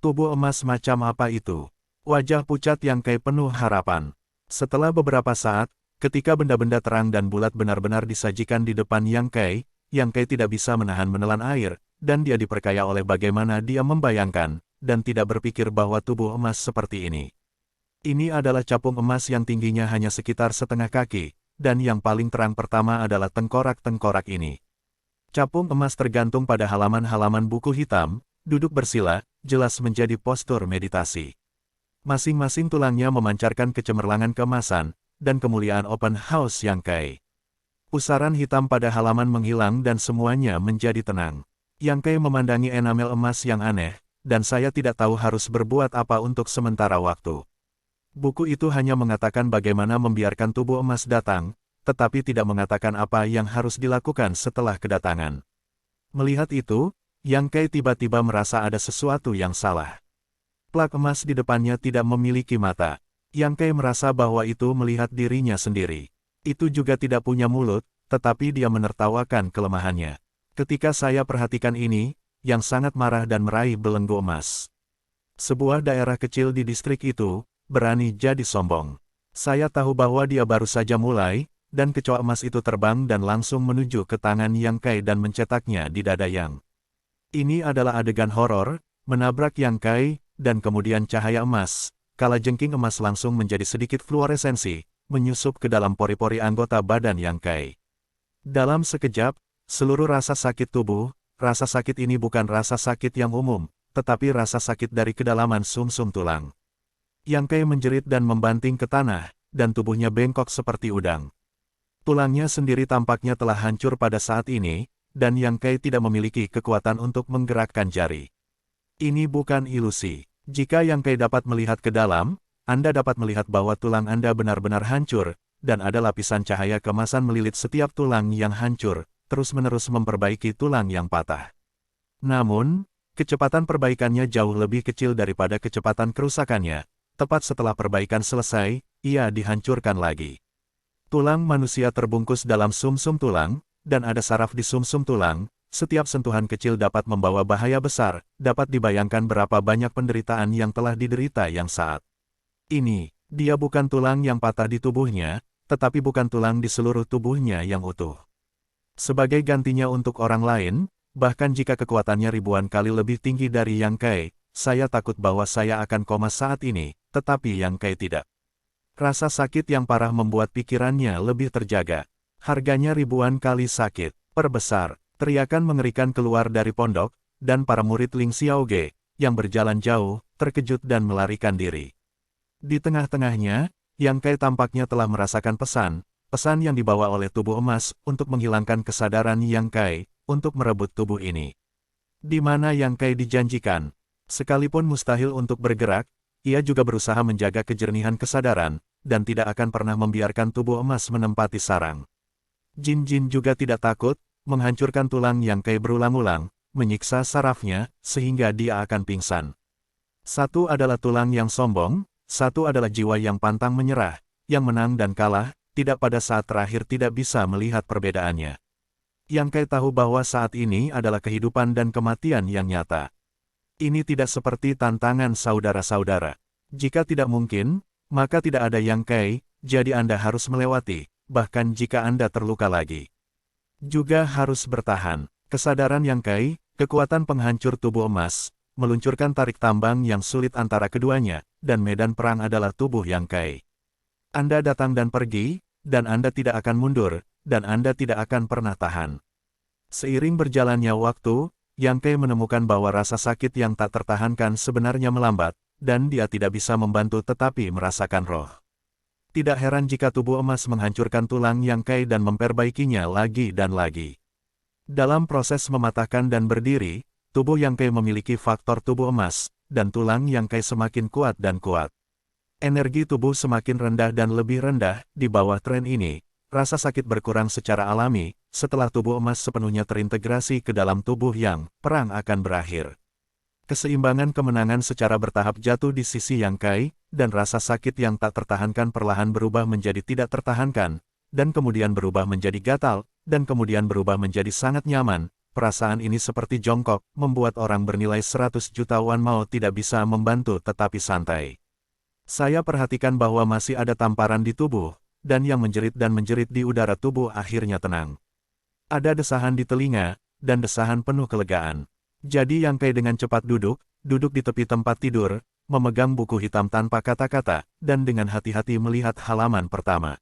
Tubuh emas macam apa itu? Wajah pucat Yang Kai penuh harapan. Setelah beberapa saat, ketika benda-benda terang dan bulat benar-benar disajikan di depan Yang Kai tidak bisa menahan menelan air, dan dia diperkaya oleh bagaimana dia membayangkan, dan tidak berpikir bahwa tubuh emas seperti ini. Ini adalah capung emas yang tingginya hanya sekitar setengah kaki, dan yang paling terang pertama adalah tengkorak-tengkorak ini. Capung emas tergantung pada halaman-halaman buku hitam, duduk bersila, jelas menjadi postur meditasi. Masing-masing tulangnya memancarkan kecemerlangan keemasan, dan kemuliaan open house Yang Kai. Pusaran hitam pada halaman menghilang dan semuanya menjadi tenang. Yang Kai memandangi enamel emas yang aneh, dan saya tidak tahu harus berbuat apa untuk sementara waktu. Buku itu hanya mengatakan bagaimana membiarkan tubuh emas datang, tetapi tidak mengatakan apa yang harus dilakukan setelah kedatangan. Melihat itu, Yang Kai tiba-tiba merasa ada sesuatu yang salah. Plak emas di depannya tidak memiliki mata. Yang Kai merasa bahwa itu melihat dirinya sendiri. Itu juga tidak punya mulut, tetapi dia menertawakan kelemahannya. Ketika saya perhatikan ini, Yang sangat marah dan meraih belenggu emas. Sebuah daerah kecil di distrik itu, berani jadi sombong. Saya tahu bahwa dia baru saja mulai, dan kecoa emas itu terbang dan langsung menuju ke tangan Yang Kai dan mencetaknya di dada Yang. Ini adalah adegan horor, menabrak Yang Kai, dan kemudian cahaya emas, kalajengking emas langsung menjadi sedikit fluoresensi, menyusup ke dalam pori-pori anggota badan Yang Kai. Dalam sekejap, seluruh rasa sakit tubuh, rasa sakit ini bukan rasa sakit yang umum, tetapi rasa sakit dari kedalaman sumsum tulang. Yang Kai menjerit dan membanting ke tanah, dan tubuhnya bengkok seperti udang. Tulangnya sendiri tampaknya telah hancur pada saat ini, dan Yang Kai tidak memiliki kekuatan untuk menggerakkan jari. Ini bukan ilusi. Jika Yang Kai dapat melihat ke dalam, Anda dapat melihat bahwa tulang Anda benar-benar hancur, dan ada lapisan cahaya kemasan melilit setiap tulang yang hancur, terus-menerus memperbaiki tulang yang patah. Namun, kecepatan perbaikannya jauh lebih kecil daripada kecepatan kerusakannya. Tepat setelah perbaikan selesai, ia dihancurkan lagi. Tulang manusia terbungkus dalam sumsum tulang, dan ada saraf di sumsum tulang. Setiap sentuhan kecil dapat membawa bahaya besar, dapat dibayangkan berapa banyak penderitaan yang telah diderita yang saat ini. Dia bukan tulang yang patah di tubuhnya, tetapi bukan tulang di seluruh tubuhnya yang utuh. Sebagai gantinya untuk orang lain, bahkan jika kekuatannya ribuan kali lebih tinggi dari Yang Kai, saya takut bahwa saya akan koma saat ini, tetapi Yang Kai tidak. Rasa sakit yang parah membuat pikirannya lebih terjaga. Harganya ribuan kali sakit, perbesar, teriakan mengerikan keluar dari pondok, dan para murid Ling Xiaoge, yang berjalan jauh, terkejut dan melarikan diri. Di tengah-tengahnya, Yang Kai tampaknya telah merasakan pesan yang dibawa oleh tubuh emas, untuk menghilangkan kesadaran Yang Kai, untuk merebut tubuh ini. Di mana Yang Kai dijanjikan, sekalipun mustahil untuk bergerak, ia juga berusaha menjaga kejernihan kesadaran, dan tidak akan pernah membiarkan tubuh emas menempati sarang. Jin-Jin juga tidak takut, menghancurkan tulang Yang Kai berulang-ulang, menyiksa sarafnya, sehingga dia akan pingsan. Satu adalah tulang yang sombong, satu adalah jiwa yang pantang menyerah, yang menang dan kalah, tidak pada saat terakhir tidak bisa melihat perbedaannya. Yang Kai tahu bahwa saat ini adalah kehidupan dan kematian yang nyata. Ini tidak seperti tantangan saudara-saudara. Jika tidak mungkin, maka tidak ada Yang Kai, jadi Anda harus melewati, bahkan jika Anda terluka lagi. Juga harus bertahan. Kesadaran Yang Kai, kekuatan penghancur tubuh emas, meluncurkan tarik tambang yang sulit antara keduanya, dan medan perang adalah tubuh Yang Kai. Anda datang dan pergi, dan Anda tidak akan mundur, dan Anda tidak akan pernah tahan. Seiring berjalannya waktu, Yang Kei menemukan bahwa rasa sakit yang tak tertahankan sebenarnya melambat, dan dia tidak bisa membantu tetapi merasakan roh. Tidak heran jika tubuh emas menghancurkan tulang Yang Kei dan memperbaikinya lagi dan lagi. Dalam proses mematahkan dan berdiri, tubuh Yang Kei memiliki faktor tubuh emas, dan tulang Yang Kei semakin kuat dan kuat. Energi tubuh semakin rendah dan lebih rendah, di bawah tren ini, rasa sakit berkurang secara alami, setelah tubuh emas sepenuhnya terintegrasi ke dalam tubuh Yang, perang akan berakhir. Keseimbangan kemenangan secara bertahap jatuh di sisi Yang Kei, dan rasa sakit yang tak tertahankan perlahan berubah menjadi tidak tertahankan, dan kemudian berubah menjadi gatal, dan kemudian berubah menjadi sangat nyaman. Perasaan ini seperti jongkok, membuat orang bernilai 100 juta won mau tidak bisa membantu tetapi santai. Saya perhatikan bahwa masih ada tamparan di tubuh, dan yang menjerit di udara tubuh akhirnya tenang. Ada desahan di telinga, dan desahan penuh kelegaan. Jadi Yang Kei dengan cepat duduk di tepi tempat tidur, memegang buku hitam tanpa kata-kata, dan dengan hati-hati melihat halaman pertama.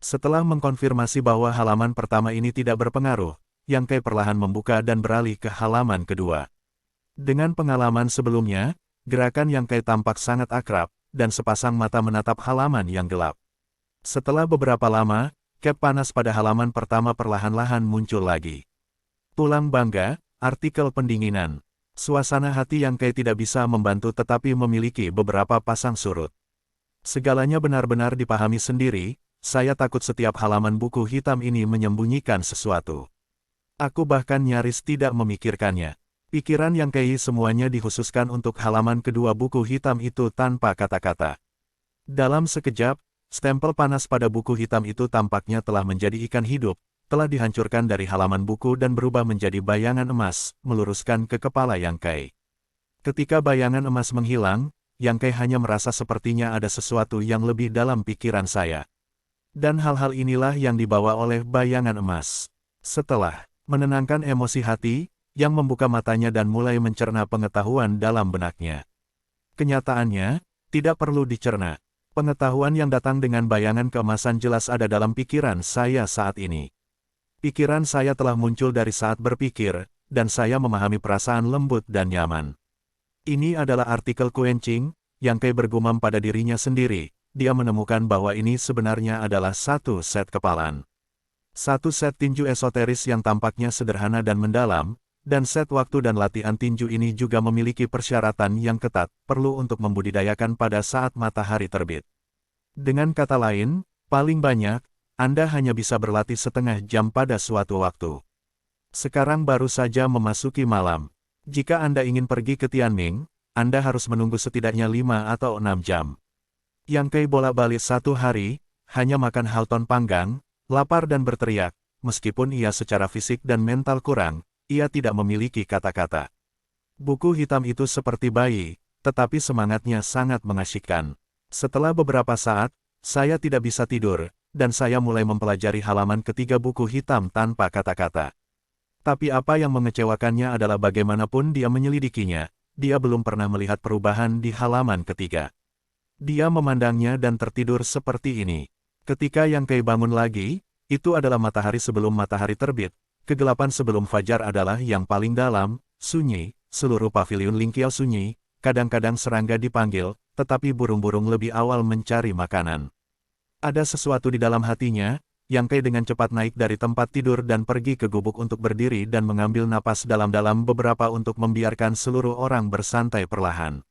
Setelah mengkonfirmasi bahwa halaman pertama ini tidak berpengaruh, Yang Kei perlahan membuka dan beralih ke halaman kedua. Dengan pengalaman sebelumnya, gerakan Yang Kei tampak sangat akrab, dan sepasang mata menatap halaman yang gelap. Setelah beberapa lama, cap panas pada halaman pertama perlahan-lahan muncul lagi. Tulang bangga, artikel pendinginan. Suasana hati Yang Kei tidak bisa membantu tetapi memiliki beberapa pasang surut. Segalanya benar-benar dipahami sendiri, saya takut setiap halaman buku hitam ini menyembunyikan sesuatu. Aku bahkan nyaris tidak memikirkannya. Pikiran Yang Kei semuanya dikhususkan untuk halaman kedua buku hitam itu tanpa kata-kata. Dalam sekejap, stempel panas pada buku hitam itu tampaknya telah menjadi ikan hidup, telah dihancurkan dari halaman buku dan berubah menjadi bayangan emas, meluruskan ke kepala Yang Kei. Ketika bayangan emas menghilang, Yang Kei hanya merasa sepertinya ada sesuatu yang lebih dalam pikiran saya. Dan hal-hal inilah yang dibawa oleh bayangan emas. Setelah menenangkan emosi hati, Yang membuka matanya dan mulai mencerna pengetahuan dalam benaknya. Kenyataannya, tidak perlu dicerna. Pengetahuan yang datang dengan bayangan keemasan jelas ada dalam pikiran saya saat ini. Pikiran saya telah muncul dari saat berpikir, dan saya memahami perasaan lembut dan nyaman. Ini adalah artikel Quenching, Yang Kei bergumam pada dirinya sendiri. Dia menemukan bahwa ini sebenarnya adalah satu set kepalan. Satu set tinju esoteris yang tampaknya sederhana dan mendalam, dan set waktu dan latihan tinju ini juga memiliki persyaratan yang ketat, perlu untuk membudidayakan pada saat matahari terbit. Dengan kata lain, paling banyak, Anda hanya bisa berlatih setengah jam pada suatu waktu. Sekarang baru saja memasuki malam. Jika Anda ingin pergi ke Tianming, Anda harus menunggu setidaknya 5 atau 6 jam. Yang Kei bolak-balik satu hari, hanya makan halton panggang, lapar dan berteriak, meskipun ia secara fisik dan mental kurang, ia tidak memiliki kata-kata. Buku hitam itu seperti bayi, tetapi semangatnya sangat mengasyikkan. Setelah beberapa saat, saya tidak bisa tidur, dan saya mulai mempelajari halaman ketiga buku hitam tanpa kata-kata. Tapi apa yang mengecewakannya adalah bagaimanapun dia menyelidikinya, dia belum pernah melihat perubahan di halaman ketiga. Dia memandangnya dan tertidur seperti ini. Ketika Yang Kei bangun lagi, itu adalah matahari sebelum matahari terbit. Kegelapan sebelum fajar adalah yang paling dalam, sunyi, seluruh paviliun Lingqiao sunyi, kadang-kadang serangga dipanggil, tetapi burung-burung lebih awal mencari makanan. Ada sesuatu di dalam hatinya, Yang Kei dengan cepat naik dari tempat tidur dan pergi ke gubuk untuk berdiri dan mengambil napas dalam-dalam beberapa untuk membiarkan seluruh orang bersantai perlahan.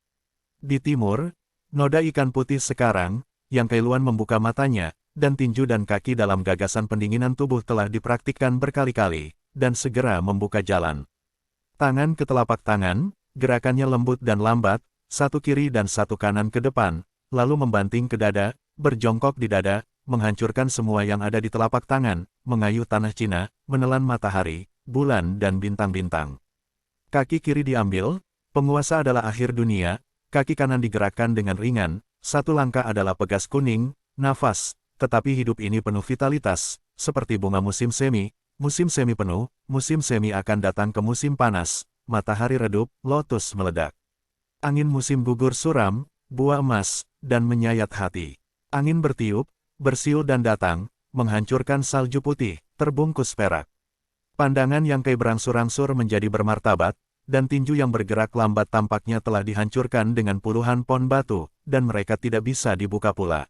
Di timur, noda ikan putih sekarang, Yang Kei Luan membuka matanya, dan tinju dan kaki dalam gagasan pendinginan tubuh telah dipraktikkan berkali-kali, dan segera membuka jalan. Tangan ke telapak tangan, gerakannya lembut dan lambat, satu kiri dan satu kanan ke depan, lalu membanting ke dada, berjongkok di dada, menghancurkan semua yang ada di telapak tangan, mengayuh tanah Cina, menelan matahari, bulan dan bintang-bintang. Kaki kiri diambil, penguasa adalah akhir dunia, kaki kanan digerakkan dengan ringan, satu langkah adalah pegas kuning, nafas, tetapi hidup ini penuh vitalitas, seperti bunga musim semi penuh, musim semi akan datang ke musim panas, matahari redup, lotus meledak. Angin musim gugur suram, buah emas, dan menyayat hati. Angin bertiup, bersiul dan datang, menghancurkan salju putih, terbungkus perak. Pandangan Yang Kai berangsur-angsur menjadi bermartabat, dan tinju yang bergerak lambat tampaknya telah dihancurkan dengan puluhan pon batu, dan mereka tidak bisa dibuka pula.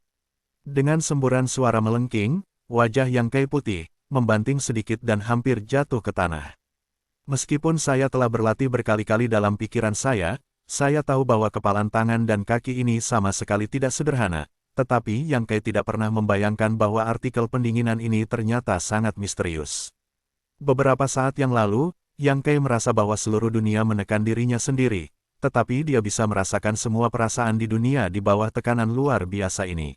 Dengan semburan suara melengking, wajah Yang Kai putih, membanting sedikit dan hampir jatuh ke tanah. Meskipun saya telah berlatih berkali-kali dalam pikiran saya tahu bahwa kepalan tangan dan kaki ini sama sekali tidak sederhana, tetapi Yang Kai tidak pernah membayangkan bahwa artikel pendinginan ini ternyata sangat misterius. Beberapa saat yang lalu, Yang Kai merasa bahwa seluruh dunia menekan dirinya sendiri, tetapi dia bisa merasakan semua perasaan di dunia di bawah tekanan luar biasa ini.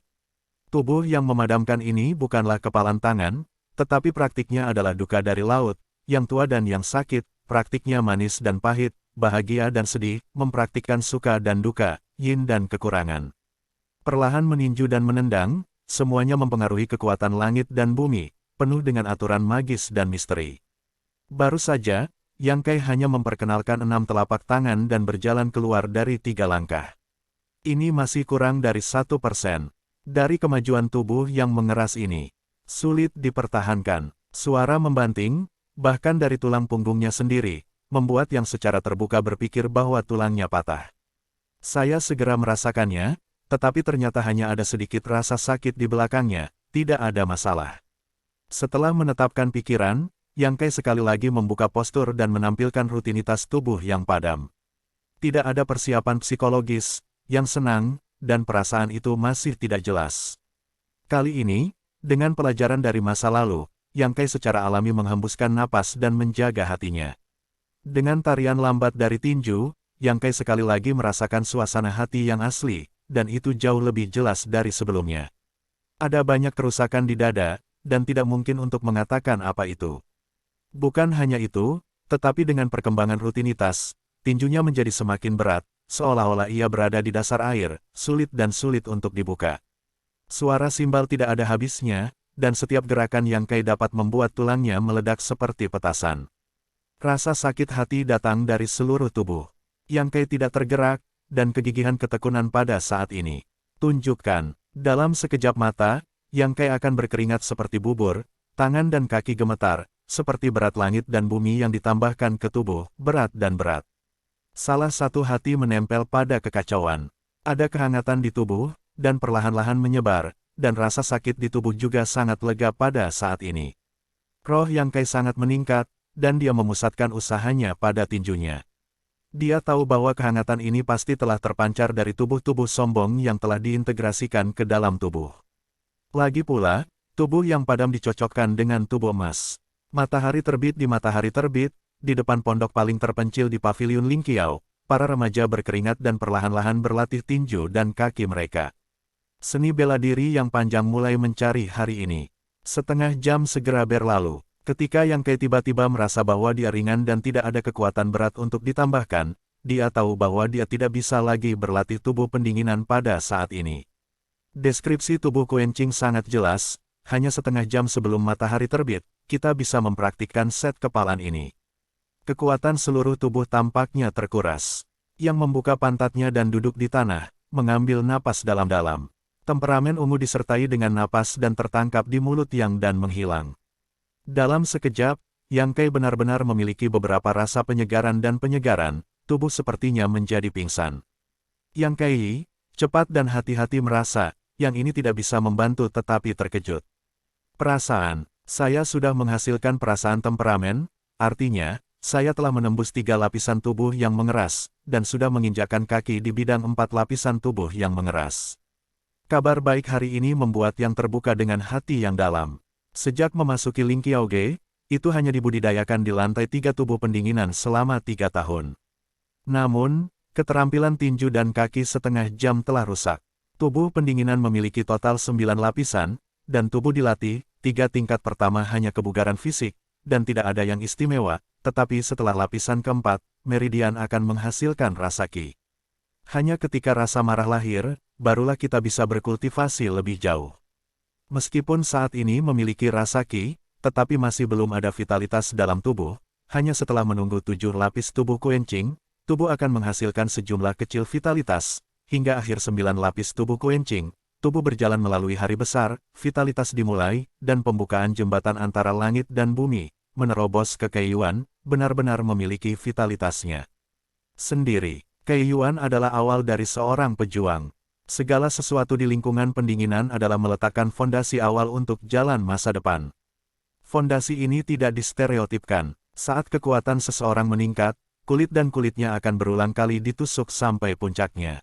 Tubuh yang memadamkan ini bukanlah kepalan tangan, tetapi praktiknya adalah duka dari laut, yang tua dan yang sakit, praktiknya manis dan pahit, bahagia dan sedih, mempraktikkan suka dan duka, yin dan kekurangan. Perlahan meninju dan menendang, semuanya mempengaruhi kekuatan langit dan bumi, penuh dengan aturan magis dan misteri. Baru saja, Yang Kai hanya memperkenalkan 6 telapak tangan dan berjalan keluar dari 3 langkah. Ini masih kurang dari 1%. Dari kemajuan tubuh yang mengeras ini, sulit dipertahankan. Suara membanting, bahkan dari tulang punggungnya sendiri, membuat Yang secara terbuka berpikir bahwa tulangnya patah. Saya segera merasakannya, tetapi ternyata hanya ada sedikit rasa sakit di belakangnya, tidak ada masalah. Setelah menetapkan pikiran, Yang Kai sekali lagi membuka postur dan menampilkan rutinitas tubuh yang padam. Tidak ada persiapan psikologis, yang senang, dan perasaan itu masih tidak jelas. Kali ini, dengan pelajaran dari masa lalu, Yang Kai secara alami menghembuskan napas dan menjaga hatinya. Dengan tarian lambat dari tinju, Yang Kai sekali lagi merasakan suasana hati yang asli, dan itu jauh lebih jelas dari sebelumnya. Ada banyak kerusakan di dada, dan tidak mungkin untuk mengatakan apa itu. Bukan hanya itu, tetapi dengan perkembangan rutinitas, tinjunya menjadi semakin berat, seolah-olah ia berada di dasar air, sulit dan sulit untuk dibuka. Suara simbal tidak ada habisnya, dan setiap gerakan Yang Kai dapat membuat tulangnya meledak seperti petasan. Rasa sakit hati datang dari seluruh tubuh. Yang Kai tidak tergerak, dan kegigihan ketekunan pada saat ini. Tunjukkan. Dalam sekejap mata, Yang Kai akan berkeringat seperti bubur, tangan dan kaki gemetar, seperti berat langit dan bumi yang ditambahkan ke tubuh, berat dan berat. Salah satu hati menempel pada kekacauan. Ada kehangatan di tubuh, dan perlahan-lahan menyebar, dan rasa sakit di tubuh juga sangat lega pada saat ini. Roh Yang Kai sangat meningkat, dan dia memusatkan usahanya pada tinjunya. Dia tahu bahwa kehangatan ini pasti telah terpancar dari tubuh-tubuh sombong yang telah diintegrasikan ke dalam tubuh. Lagi pula, tubuh yang padam dicocokkan dengan tubuh emas. Matahari terbit di matahari terbit, di depan pondok paling terpencil di paviliun Lingqiao, para remaja berkeringat dan perlahan-lahan berlatih tinju dan kaki mereka. Seni bela diri yang panjang mulai mencari hari ini. Setengah jam segera berlalu, ketika Yang Kai tiba-tiba merasa bahwa dia ringan dan tidak ada kekuatan berat untuk ditambahkan, dia tahu bahwa dia tidak bisa lagi berlatih tubuh pendinginan pada saat ini. Deskripsi tubuh Quenching sangat jelas, hanya setengah jam sebelum matahari terbit, kita bisa mempraktikkan set kepalan ini. Kekuatan seluruh tubuh tampaknya terkuras. Yang membuka pantatnya dan duduk di tanah, mengambil napas dalam-dalam. Temperamen ungu disertai dengan napas dan tertangkap di mulut Yang dan menghilang. Dalam sekejap, Yang Kai benar-benar memiliki beberapa rasa penyegaran dan penyegaran, tubuh sepertinya menjadi pingsan. Yang Kai, cepat dan hati-hati merasa, yang ini tidak bisa membantu tetapi terkejut. Perasaan, saya sudah menghasilkan perasaan temperamen, artinya, saya telah menembus 3 lapisan tubuh yang mengeras, dan sudah menginjakkan kaki di bidang 4 lapisan tubuh yang mengeras. Kabar baik hari ini membuat Yang terbuka dengan hati yang dalam. Sejak memasuki Lingqiaoge, itu hanya dibudidayakan di lantai 3 tubuh pendinginan selama 3 tahun. Namun, keterampilan tinju dan kaki setengah jam telah rusak. Tubuh pendinginan memiliki total 9 lapisan, dan tubuh dilatih, 3 tingkat pertama hanya kebugaran fisik, dan tidak ada yang istimewa, tetapi setelah lapisan keempat, meridian akan menghasilkan rasa ki. Hanya ketika rasa marah lahir, barulah kita bisa berkultivasi lebih jauh. Meskipun saat ini memiliki rasa ki, tetapi masih belum ada vitalitas dalam tubuh, hanya setelah menunggu 7 lapis tubuh Quenching, tubuh akan menghasilkan sejumlah kecil vitalitas, hingga akhir 9 lapis tubuh Quenching, tubuh berjalan melalui hari besar, vitalitas dimulai, dan pembukaan jembatan antara langit dan bumi, menerobos ke Keiyuan, benar-benar memiliki vitalitasnya sendiri. Keiyuan adalah awal dari seorang pejuang. Segala sesuatu di lingkungan pendinginan adalah meletakkan fondasi awal untuk jalan masa depan. Fondasi ini tidak distereotipkan. Saat kekuatan seseorang meningkat, kulit dan kulitnya akan berulang kali ditusuk sampai puncaknya.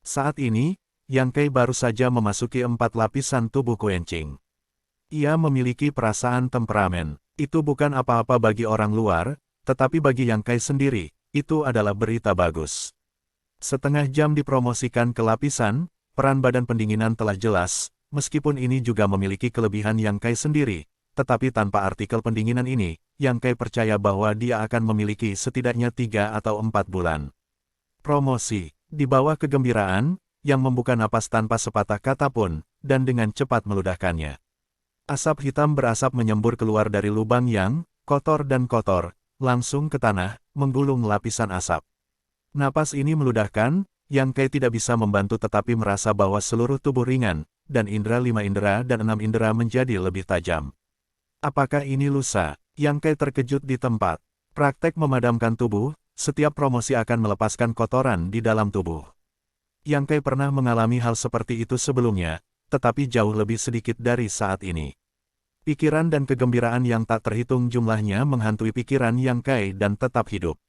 Saat ini, Yang Kei baru saja memasuki 4 lapisan tubuh Quenching. Ia memiliki perasaan temperamen. Itu bukan apa-apa bagi orang luar, tetapi bagi Yang Kei sendiri, itu adalah berita bagus. Setengah jam dipromosikan ke lapisan, peran badan pendinginan telah jelas, meskipun ini juga memiliki kelebihan Yang Kei sendiri, tetapi tanpa artikel pendinginan ini, Yang Kei percaya bahwa dia akan memiliki setidaknya 3 atau 4 bulan. Promosi, di bawah kegembiraan, yang membuka napas tanpa sepatah kata pun, dan dengan cepat meludahkannya. Asap hitam berasap menyembur keluar dari lubang yang kotor dan kotor, langsung ke tanah, menggulung lapisan asap. Napas ini meludahkan, Yang Kei tidak bisa membantu tetapi merasa bahwa seluruh tubuh ringan, dan indera 5 indera dan 6 indera menjadi lebih tajam. Apakah ini lusa? Yang Kei terkejut di tempat. Praktek memadamkan tubuh, setiap promosi akan melepaskan kotoran di dalam tubuh. Yang Kei pernah mengalami hal seperti itu sebelumnya, tetapi jauh lebih sedikit dari saat ini. Pikiran dan kegembiraan yang tak terhitung jumlahnya menghantui pikiran Yang Kei dan tetap hidup.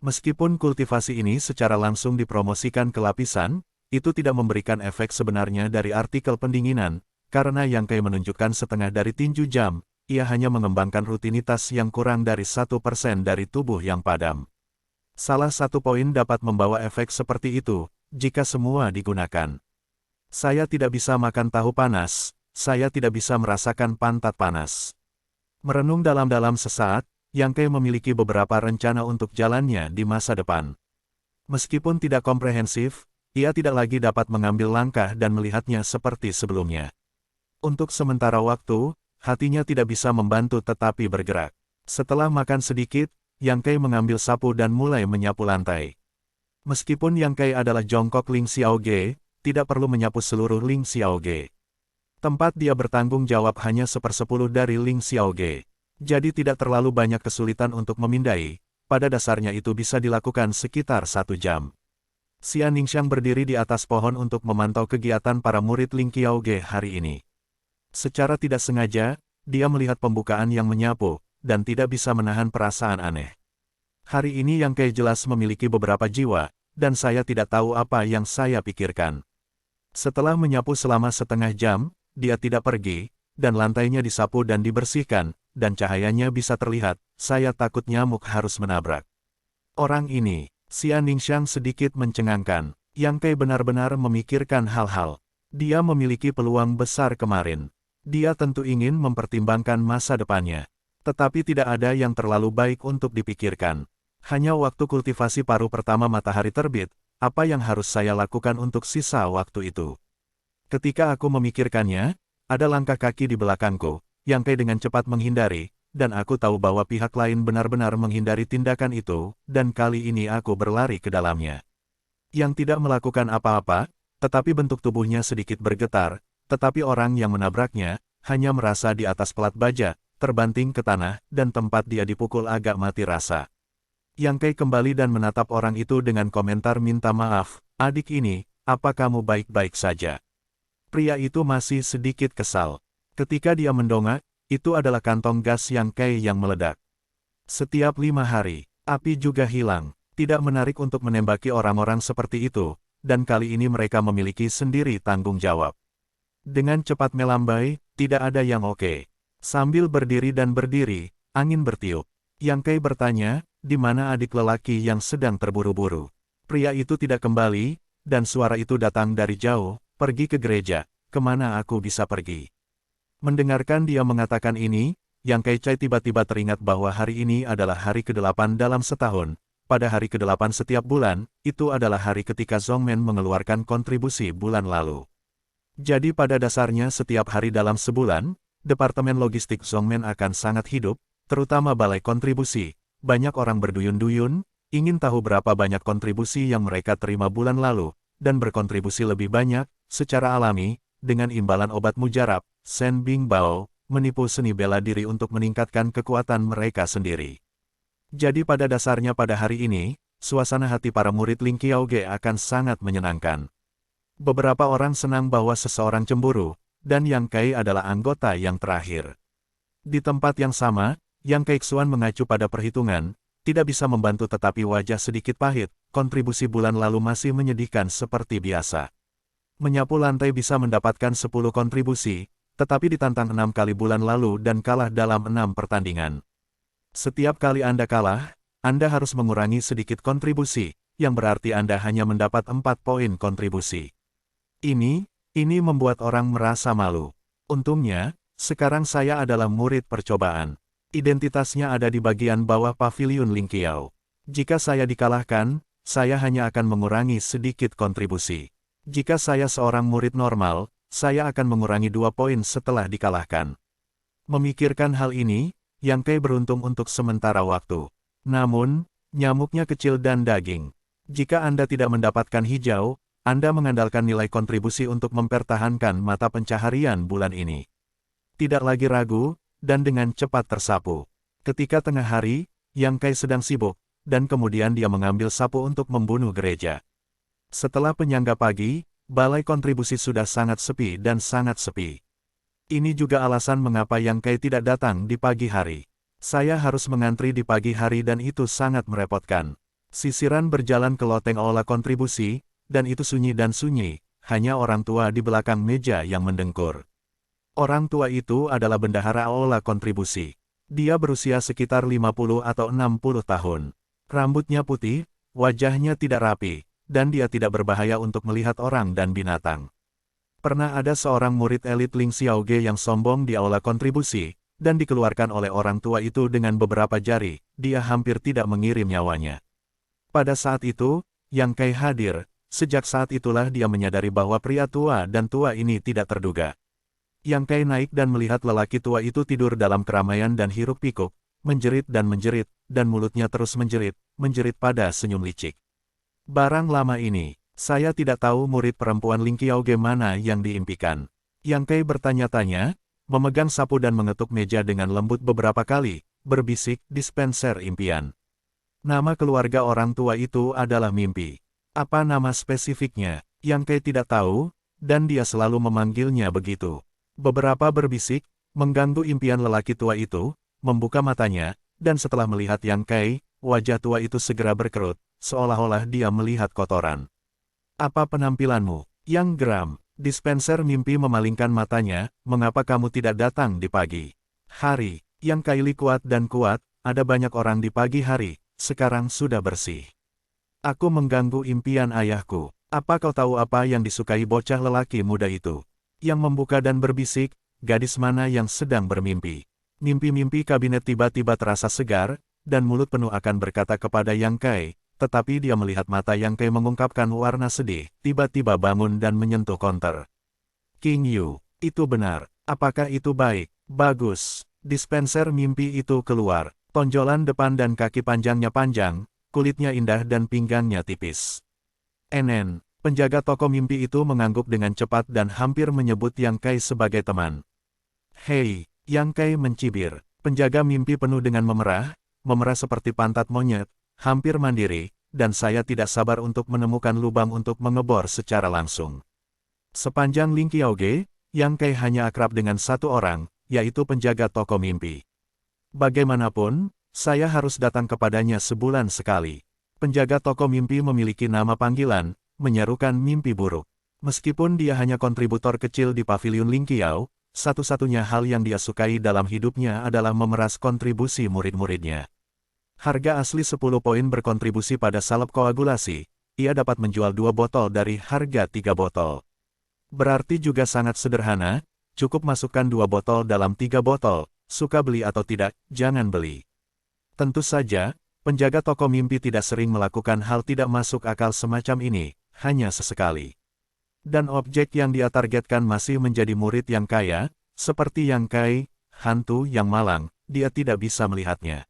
Meskipun kultivasi ini secara langsung dipromosikan ke lapisan, itu tidak memberikan efek sebenarnya dari artikel pendinginan, karena Yang Kei menunjukkan setengah dari tinju jam, ia hanya mengembangkan rutinitas yang kurang dari 1% dari tubuh yang padam. Salah satu poin dapat membawa efek seperti itu, jika semua digunakan. Saya tidak bisa makan tahu panas, saya tidak bisa merasakan pantat panas. Merenung dalam-dalam sesaat, Yang Kei memiliki beberapa rencana untuk jalannya di masa depan. Meskipun tidak komprehensif, ia tidak lagi dapat mengambil langkah dan melihatnya seperti sebelumnya. Untuk sementara waktu, hatinya tidak bisa membantu tetapi bergerak. Setelah makan sedikit, Yang Kei mengambil sapu dan mulai menyapu lantai. Meskipun Yang Kei adalah jongkok Ling Xiaoge, tidak perlu menyapu seluruh Ling Xiaoge. Tempat dia bertanggung jawab hanya 1/10 dari Ling Xiaoge. Jadi tidak terlalu banyak kesulitan untuk memindai, pada dasarnya itu bisa dilakukan sekitar 1 jam. Xian Ningxiang berdiri di atas pohon untuk memantau kegiatan para murid Ling Xiaoge hari ini. Secara tidak sengaja, dia melihat pembukaan yang menyapu, dan tidak bisa menahan perasaan aneh. Hari ini Yang Kei jelas memiliki beberapa jiwa, dan saya tidak tahu apa yang saya pikirkan. Setelah menyapu selama setengah jam, dia tidak pergi, dan lantainya disapu dan dibersihkan, dan cahayanya bisa terlihat, saya takut nyamuk harus menabrak. Orang ini, Xian Ningxiang sedikit mencengangkan. Yang Kei benar-benar memikirkan hal-hal. Dia memiliki peluang besar kemarin. Dia tentu ingin mempertimbangkan masa depannya. Tetapi tidak ada yang terlalu baik untuk dipikirkan. Hanya waktu kultivasi paruh pertama matahari terbit, apa yang harus saya lakukan untuk sisa waktu itu? Ketika aku memikirkannya, ada langkah kaki di belakangku, Yang Kei dengan cepat menghindari, dan aku tahu bahwa pihak lain benar-benar menghindari tindakan itu, dan kali ini aku berlari ke dalamnya. Yang tidak melakukan apa-apa, tetapi bentuk tubuhnya sedikit bergetar, tetapi orang yang menabraknya, hanya merasa di atas pelat baja, terbanting ke tanah, dan tempat dia dipukul agak mati rasa. Yang Kei kembali dan menatap orang itu dengan komentar minta maaf, adik ini, apa kamu baik-baik saja? Pria itu masih sedikit kesal. Ketika dia mendongak, itu adalah kantong gas Yang Kei yang meledak. Setiap 5 hari, api juga hilang, tidak menarik untuk menembaki orang-orang seperti itu, dan kali ini mereka memiliki sendiri tanggung jawab. Dengan cepat melambai, tidak ada yang oke. Sambil berdiri dan berdiri, angin bertiup. Yang Kei bertanya, di mana adik lelaki yang sedang terburu-buru? Pria itu tidak kembali, dan suara itu datang dari jauh, pergi ke gereja, kemana aku bisa pergi? Mendengarkan dia mengatakan ini, Yang Kei Chai tiba-tiba teringat bahwa hari ini adalah hari ke-8 dalam setahun. Pada hari ke-8 setiap bulan, itu adalah hari ketika Zhongmen mengeluarkan kontribusi bulan lalu. Jadi pada dasarnya setiap hari dalam sebulan, Departemen Logistik Zhongmen akan sangat hidup, terutama balai kontribusi. Banyak orang berduyun-duyun, ingin tahu berapa banyak kontribusi yang mereka terima bulan lalu, dan berkontribusi lebih banyak, secara alami, dengan imbalan obat mujarab, Shen Bingbao, menipu seni bela diri untuk meningkatkan kekuatan mereka sendiri. Jadi pada dasarnya pada hari ini, suasana hati para murid Ling Qiaoge akan sangat menyenangkan. Beberapa orang senang bahwa seseorang cemburu, dan Yang Kai adalah anggota yang terakhir. Di tempat yang sama, Yang Keixuan mengacu pada perhitungan, tidak bisa membantu tetapi wajah sedikit pahit, kontribusi bulan lalu masih menyedihkan seperti biasa. Menyapu lantai bisa mendapatkan 10 kontribusi, tetapi ditantang 6 kali bulan lalu dan kalah dalam 6 pertandingan. Setiap kali Anda kalah, Anda harus mengurangi sedikit kontribusi, yang berarti Anda hanya mendapat 4 poin kontribusi. Ini membuat orang merasa malu. Untungnya, sekarang saya adalah murid percobaan. Identitasnya ada di bagian bawah paviliun Ling Qiao. Jika saya dikalahkan, saya hanya akan mengurangi sedikit kontribusi. Jika saya seorang murid normal, saya akan mengurangi 2 poin setelah dikalahkan. Memikirkan hal ini, Yang Kai beruntung untuk sementara waktu. Namun, nyamuknya kecil dan daging. Jika Anda tidak mendapatkan hijau, Anda mengandalkan nilai kontribusi untuk mempertahankan mata pencaharian bulan ini. Tidak lagi ragu, dan dengan cepat tersapu. Ketika tengah hari, Yang Kai sedang sibuk, dan kemudian dia mengambil sapu untuk membunuh gereja. Setelah penyangga pagi, balai kontribusi sudah sangat sepi dan sangat sepi. Ini juga alasan mengapa Yang Kai tidak datang di pagi hari. Saya harus mengantri di pagi hari dan itu sangat merepotkan. Sisiran berjalan ke loteng aula kontribusi, dan itu sunyi dan sunyi, hanya orang tua di belakang meja yang mendengkur. Orang tua itu adalah bendahara aula kontribusi. Dia berusia sekitar 50 atau 60 tahun. Rambutnya putih, wajahnya tidak rapi, dan dia tidak berbahaya untuk melihat orang dan binatang. Pernah ada seorang murid elit Ling Xiaoge yang sombong di aula kontribusi, dan dikeluarkan oleh orang tua itu dengan beberapa jari, dia hampir tidak mengirim nyawanya. Pada saat itu, Yang Kai hadir, sejak saat itulah dia menyadari bahwa pria tua dan tua ini tidak terduga. Yang Kai naik dan melihat lelaki tua itu tidur dalam keramaian dan hiruk-pikuk, menjerit, dan mulutnya terus menjerit pada senyum licik. Barang lama ini, saya tidak tahu murid perempuan Ling Qiaoge mana yang diimpikan. Yang Kai bertanya-tanya, memegang sapu dan mengetuk meja dengan lembut beberapa kali, berbisik, dispenser impian. Nama keluarga orang tua itu adalah mimpi. Apa nama spesifiknya? Yang Kai tidak tahu, dan dia selalu memanggilnya begitu. Beberapa berbisik, mengganggu impian lelaki tua itu, membuka matanya, dan setelah melihat Yang Kai, wajah tua itu segera berkerut, seolah-olah dia melihat kotoran. Apa penampilanmu? Yang geram. Dispenser mimpi memalingkan matanya, mengapa kamu tidak datang di pagi hari? Yang Kai kuat dan kuat, ada banyak orang di pagi hari, sekarang sudah bersih. Aku mengganggu impian ayahku. Apa kau tahu apa yang disukai bocah lelaki muda itu? Yang membuka dan berbisik, gadis mana yang sedang bermimpi. Mimpi-mimpi kabinet tiba-tiba terasa segar, dan mulut penuh akan berkata kepada Yang Kai, tetapi dia melihat mata Yang Kai mengungkapkan warna sedih, tiba-tiba bangun dan menyentuh konter. King Yu, itu benar. Apakah itu baik? Bagus. Dispenser mimpi itu keluar. Tonjolan depan dan kaki panjangnya panjang, kulitnya indah dan pinggangnya tipis. NN. Penjaga toko mimpi itu mengangguk dengan cepat dan hampir menyebut Yang Kai sebagai teman. Hei, Yang Kai mencibir. Penjaga mimpi penuh dengan memerah seperti pantat monyet, hampir mandiri, dan saya tidak sabar untuk menemukan lubang untuk mengebor secara langsung. Sepanjang Ling Qiaoge, Yang Kai hanya akrab dengan satu orang, yaitu penjaga toko mimpi. Bagaimanapun, saya harus datang kepadanya sebulan sekali. Penjaga toko mimpi memiliki nama panggilan, menyerukan mimpi buruk. Meskipun dia hanya kontributor kecil di paviliun Ling Qiao, satu-satunya hal yang dia sukai dalam hidupnya adalah memeras kontribusi murid-muridnya. Harga asli 10 poin berkontribusi pada salep koagulasi, ia dapat menjual 2 botol dari harga 3 botol. Berarti juga sangat sederhana, cukup masukkan 2 botol dalam 3 botol, suka beli atau tidak, jangan beli. Tentu saja, penjaga toko mimpi tidak sering melakukan hal tidak masuk akal semacam ini, hanya sesekali. Dan objek yang dia targetkan masih menjadi murid yang kaya, seperti Yang Kai, hantu yang malang, dia tidak bisa melihatnya.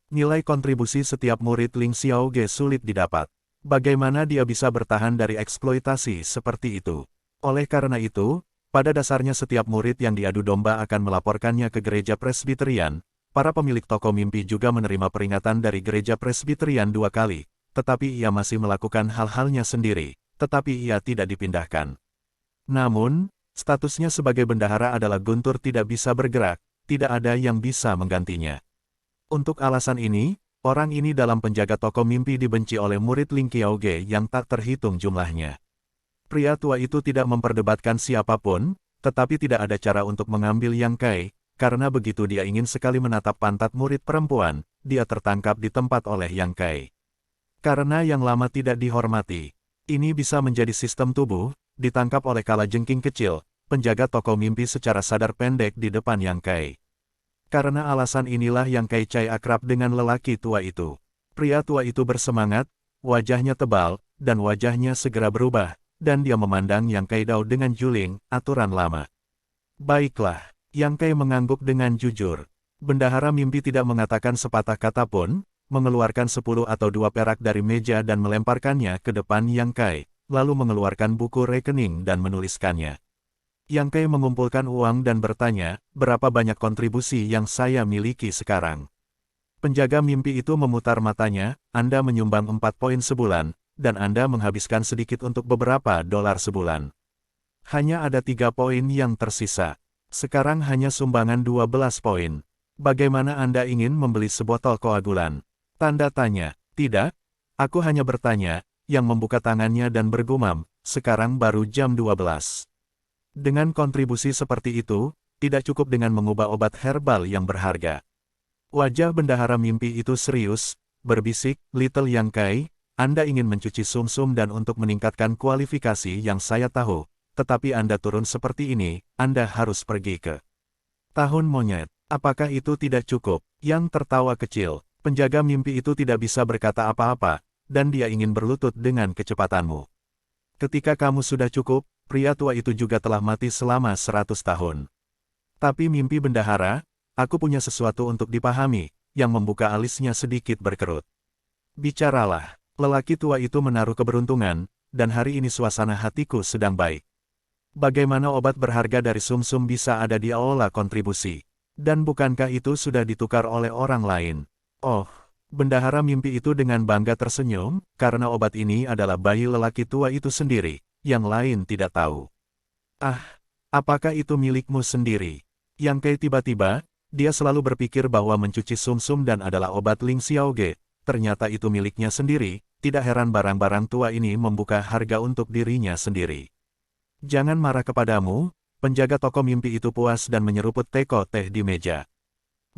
Nilai kontribusi setiap murid Ling Xiaoge sulit didapat. Bagaimana dia bisa bertahan dari eksploitasi seperti itu? Oleh karena itu, pada dasarnya setiap murid yang diadu domba akan melaporkannya ke gereja Presbyterian. Para pemilik toko mimpi juga menerima peringatan dari gereja Presbyterian 2 kali, tetapi ia masih melakukan hal-halnya sendiri, tetapi ia tidak dipindahkan. Namun, statusnya sebagai bendahara adalah guntur tidak bisa bergerak, tidak ada yang bisa menggantinya. Untuk alasan ini, orang ini dalam penjaga toko mimpi dibenci oleh murid Ling Qiaoge yang tak terhitung jumlahnya. Pria tua itu tidak memperdebatkan siapapun, tetapi tidak ada cara untuk mengambil Yang Kai, karena begitu dia ingin sekali menatap pantat murid perempuan, dia tertangkap di tempat oleh Yang Kai. Karena yang lama tidak dihormati, ini bisa menjadi sistem tubuh, ditangkap oleh kalajengking kecil, penjaga toko mimpi secara sadar pendek di depan Yang Kai. Karena alasan inilah Yang Kai Cai akrab dengan lelaki tua itu. Pria tua itu bersemangat, wajahnya tebal, dan wajahnya segera berubah, dan dia memandang Yang Kai Dao dengan juling, aturan lama. Baiklah, Yang Kai mengangguk dengan jujur. Bendahara mimpi tidak mengatakan sepatah kata pun, mengeluarkan 10 atau 2 perak dari meja dan melemparkannya ke depan Yang Kai, lalu mengeluarkan buku rekening dan menuliskannya. Yang Kai mengumpulkan uang dan bertanya, berapa banyak kontribusi yang saya miliki sekarang? Penjaga mimpi itu memutar matanya, Anda menyumbang 4 poin sebulan, dan Anda menghabiskan sedikit untuk beberapa dolar sebulan. Hanya ada 3 poin yang tersisa. Sekarang hanya sumbangan 12 poin. Bagaimana Anda ingin membeli sebotol koagulan? Tanda tanya, tidak, aku hanya bertanya, yang membuka tangannya dan bergumam, sekarang baru jam 12. Dengan kontribusi seperti itu, tidak cukup dengan mengubah obat herbal yang berharga. Wajah bendahara mimpi itu serius, berbisik, Little Yang Kai, Anda ingin mencuci sumsum dan untuk meningkatkan kualifikasi yang saya tahu, tetapi Anda turun seperti ini, Anda harus pergi ke tahun monyet. Apakah itu tidak cukup? Yang tertawa kecil, penjaga mimpi itu tidak bisa berkata apa-apa, dan dia ingin berlutut dengan kecepatanmu. Ketika kamu sudah cukup, pria tua itu juga telah mati selama 100 tahun. Tapi mimpi bendahara, aku punya sesuatu untuk dipahami, yang membuka alisnya sedikit berkerut. Bicaralah, lelaki tua itu menaruh keberuntungan, dan hari ini suasana hatiku sedang baik. Bagaimana obat berharga dari sumsum bisa ada di aula kontribusi? Dan bukankah itu sudah ditukar oleh orang lain? Oh, bendahara mimpi itu dengan bangga tersenyum, karena obat ini adalah bayi lelaki tua itu sendiri, yang lain tidak tahu. Ah, apakah itu milikmu sendiri? Yang Kai tiba-tiba, dia selalu berpikir bahwa mencuci sumsum dan adalah obat Ling Xiaoge, ternyata itu miliknya sendiri, tidak heran barang-barang tua ini membuka harga untuk dirinya sendiri. Jangan marah kepadamu, penjaga toko mimpi itu puas dan menyeruput teko teh di meja.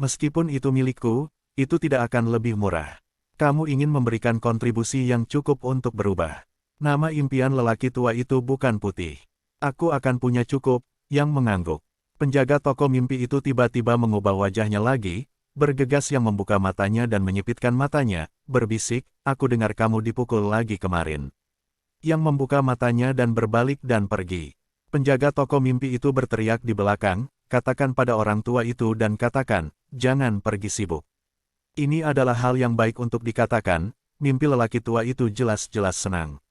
Meskipun itu milikku, itu tidak akan lebih murah. Kamu ingin memberikan kontribusi yang cukup untuk berubah. Nama impian lelaki tua itu bukan putih. Aku akan punya cukup, yang mengangguk. Penjaga toko mimpi itu tiba-tiba mengubah wajahnya lagi, bergegas yang membuka matanya dan menyipitkan matanya, berbisik, aku dengar kamu dipukul lagi kemarin. Yang membuka matanya dan berbalik dan pergi. Penjaga toko mimpi itu berteriak di belakang, katakan pada orang tua itu dan katakan, jangan pergi sibuk. Ini adalah hal yang baik untuk dikatakan, mimpi lelaki tua itu jelas-jelas senang.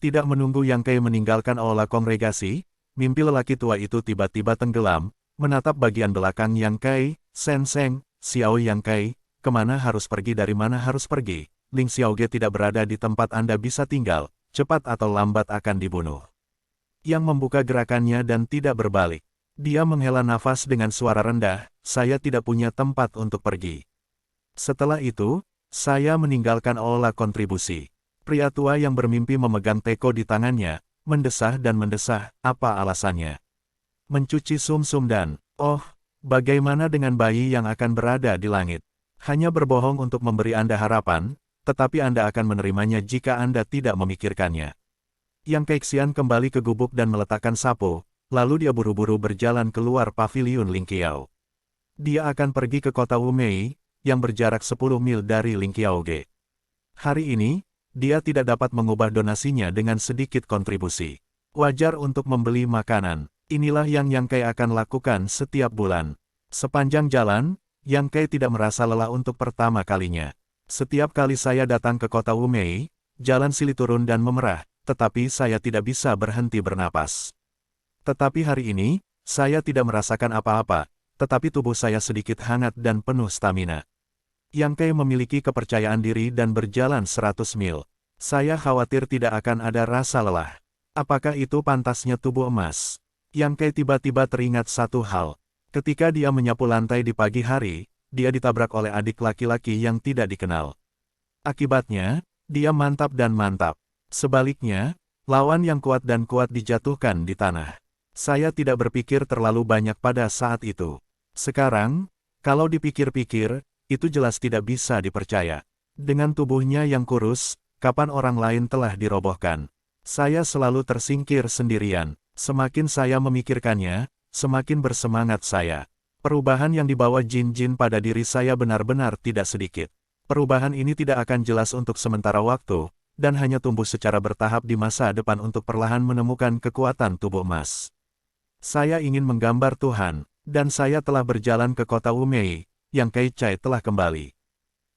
Tidak menunggu Yang Kai meninggalkan aula kongregasi, mimpi lelaki tua itu tiba-tiba tenggelam, menatap bagian belakang Yang Kai, Sen Seng, Xiao Yang Kai, kemana harus pergi dari mana harus pergi, Ling Xiaoge tidak berada di tempat Anda bisa tinggal, cepat atau lambat akan dibunuh. Yang membuka gerakannya dan tidak berbalik. Dia menghela nafas dengan suara rendah, saya tidak punya tempat untuk pergi. Setelah itu, saya meninggalkan aula kontribusi. Pria tua yang bermimpi memegang teko di tangannya, mendesah dan mendesah, apa alasannya? Mencuci sumsum dan, oh, bagaimana dengan bayi yang akan berada di langit? Hanya berbohong untuk memberi Anda harapan, tetapi Anda akan menerimanya jika Anda tidak memikirkannya. Yang Kaixian kembali ke gubuk dan meletakkan sapu, lalu dia buru-buru berjalan keluar paviliun Ling Qiao. Dia akan pergi ke kota Wumei, yang berjarak 10 mil dari Ling Qiaoge. Hari ini, dia tidak dapat mengubah donasinya dengan sedikit kontribusi. Wajar untuk membeli makanan, inilah yang Yang Kai akan lakukan setiap bulan. Sepanjang jalan, Yang Kai tidak merasa lelah untuk pertama kalinya. Setiap kali saya datang ke kota Wumei, jalan silih turun dan memerah, tetapi saya tidak bisa berhenti bernapas. Tetapi hari ini, saya tidak merasakan apa-apa, tetapi tubuh saya sedikit hangat dan penuh stamina. Yang Kei memiliki kepercayaan diri dan berjalan 100 mil. Saya khawatir tidak akan ada rasa lelah. Apakah itu pantasnya tubuh emas? Yang Kei tiba-tiba teringat satu hal. Ketika dia menyapu lantai di pagi hari, dia ditabrak oleh adik laki-laki yang tidak dikenal. Akibatnya, dia mantap dan mantap. Sebaliknya, lawan yang kuat dan kuat dijatuhkan di tanah. Saya tidak berpikir terlalu banyak pada saat itu. Sekarang, kalau dipikir-pikir, itu jelas tidak bisa dipercaya. Dengan tubuhnya yang kurus, kapan orang lain telah dirobohkan? Saya selalu tersingkir sendirian. Semakin saya memikirkannya, semakin bersemangat saya. Perubahan yang dibawa Jin-Jin pada diri saya benar-benar tidak sedikit. Perubahan ini tidak akan jelas untuk sementara waktu, dan hanya tumbuh secara bertahap di masa depan untuk perlahan menemukan kekuatan tubuh emas. Saya ingin menggambar Tuhan, dan saya telah berjalan ke kota Wumei, yang Kei Chai telah kembali.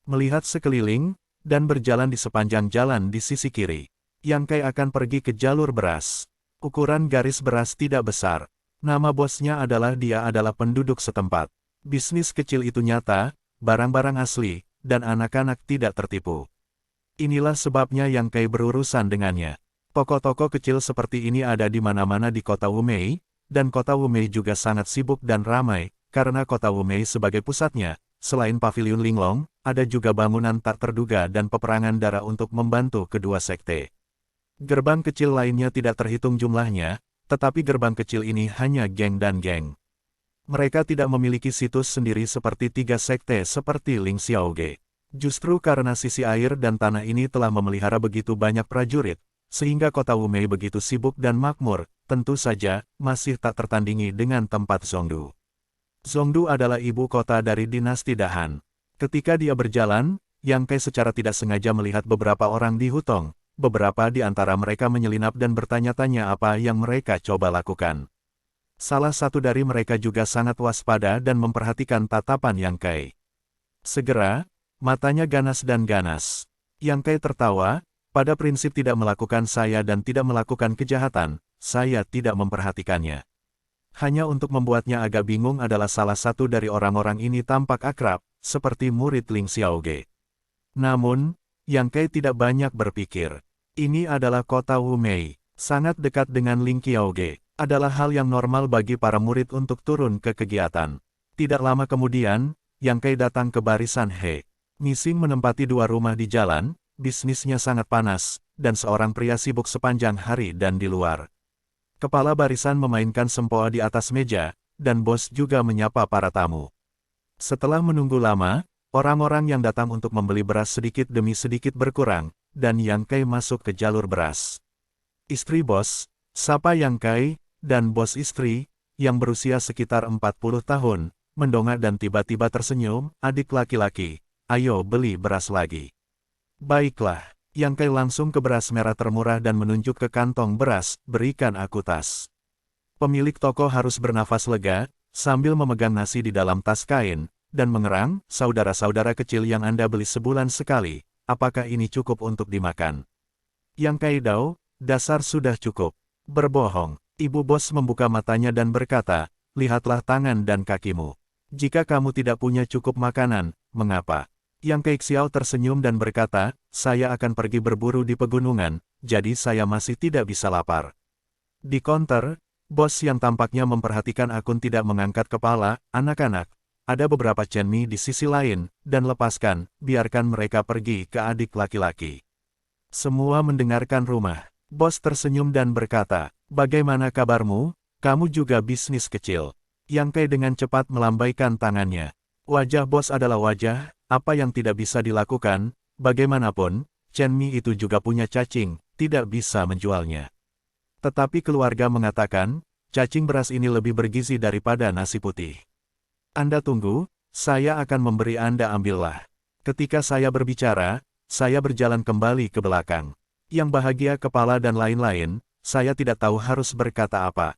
Melihat sekeliling, dan berjalan di sepanjang jalan di sisi kiri. Yang Kei akan pergi ke jalur beras. Ukuran garis beras tidak besar. Nama bosnya adalah dia adalah penduduk setempat. Bisnis kecil itu nyata, barang-barang asli, dan anak-anak tidak tertipu. Inilah sebabnya Yang Kei berurusan dengannya. Toko-toko kecil seperti ini ada di mana-mana di kota Wumei, dan kota Wumei juga sangat sibuk dan ramai, karena kota Wumei sebagai pusatnya, selain paviliun Linglong, ada juga bangunan tak terduga dan peperangan darah untuk membantu kedua sekte. Gerbang kecil lainnya tidak terhitung jumlahnya, tetapi gerbang kecil ini hanya geng dan geng. Mereka tidak memiliki situs sendiri seperti tiga sekte seperti Ling Xiaoge. Justru karena sisi air dan tanah ini telah memelihara begitu banyak prajurit, sehingga kota Wumei begitu sibuk dan makmur, tentu saja, masih tak tertandingi dengan tempat Zhongdu. Zhongdu adalah ibu kota dari dinasti Dahan. Ketika dia berjalan, Yang Kei secara tidak sengaja melihat beberapa orang di Hutong, beberapa di antara mereka menyelinap dan bertanya-tanya apa yang mereka coba lakukan. Salah satu dari mereka juga sangat waspada dan memperhatikan tatapan Yang Kei. Segera, matanya ganas dan ganas. Yang Kei tertawa, pada prinsip tidak melakukan saya dan tidak melakukan kejahatan, saya tidak memperhatikannya. Hanya untuk membuatnya agak bingung adalah salah satu dari orang-orang ini tampak akrab, seperti murid Ling Xiaoge. Namun, Yang Kei tidak banyak berpikir. Ini adalah kota Wumei, sangat dekat dengan Ling Xiaoge. Adalah hal yang normal bagi para murid untuk turun ke kegiatan. Tidak lama kemudian, Yang Kei datang ke barisan He. Missing menempati dua rumah di jalan, bisnisnya sangat panas, dan seorang pria sibuk sepanjang hari dan di luar. Kepala barisan memainkan sempoa di atas meja, dan bos juga menyapa para tamu. Setelah menunggu lama, orang-orang yang datang untuk membeli beras sedikit demi sedikit berkurang, dan Yang Kei masuk ke jalur beras. Istri bos, sapa Yang Kei, dan bos istri, yang berusia sekitar 40 tahun, mendongak dan tiba-tiba tersenyum, adik laki-laki, ayo beli beras lagi. Baiklah, Yang Kei langsung ke beras merah termurah dan menunjuk ke kantong beras, berikan aku tas. Pemilik toko harus bernafas lega, sambil memegang nasi di dalam tas kain, dan mengerang, saudara-saudara kecil yang Anda beli sebulan sekali, apakah ini cukup untuk dimakan? Yang Kei Dao, dasar sudah cukup. Berbohong. Ibu bos membuka matanya dan berkata, lihatlah tangan dan kakimu. Jika kamu tidak punya cukup makanan, mengapa? Yang Kei Xiao tersenyum dan berkata, saya akan pergi berburu di pegunungan, jadi saya masih tidak bisa lapar. Di konter, bos yang tampaknya memperhatikan akun tidak mengangkat kepala, anak-anak, ada beberapa cenmi di sisi lain, dan lepaskan, biarkan mereka pergi ke adik laki-laki. Semua mendengarkan rumah. Bos tersenyum dan berkata, bagaimana kabarmu? Kamu juga bisnis kecil. Yang Kei dengan cepat melambaikan tangannya. Wajah bos adalah wajah, apa yang tidak bisa dilakukan, bagaimanapun, cenmi itu juga punya cacing, tidak bisa menjualnya. Tetapi keluarga mengatakan, cacing beras ini lebih bergizi daripada nasi putih. Anda tunggu, saya akan memberi Anda ambillah. Ketika saya berbicara, saya berjalan kembali ke belakang. Yang bahagia kepala dan lain-lain, saya tidak tahu harus berkata apa.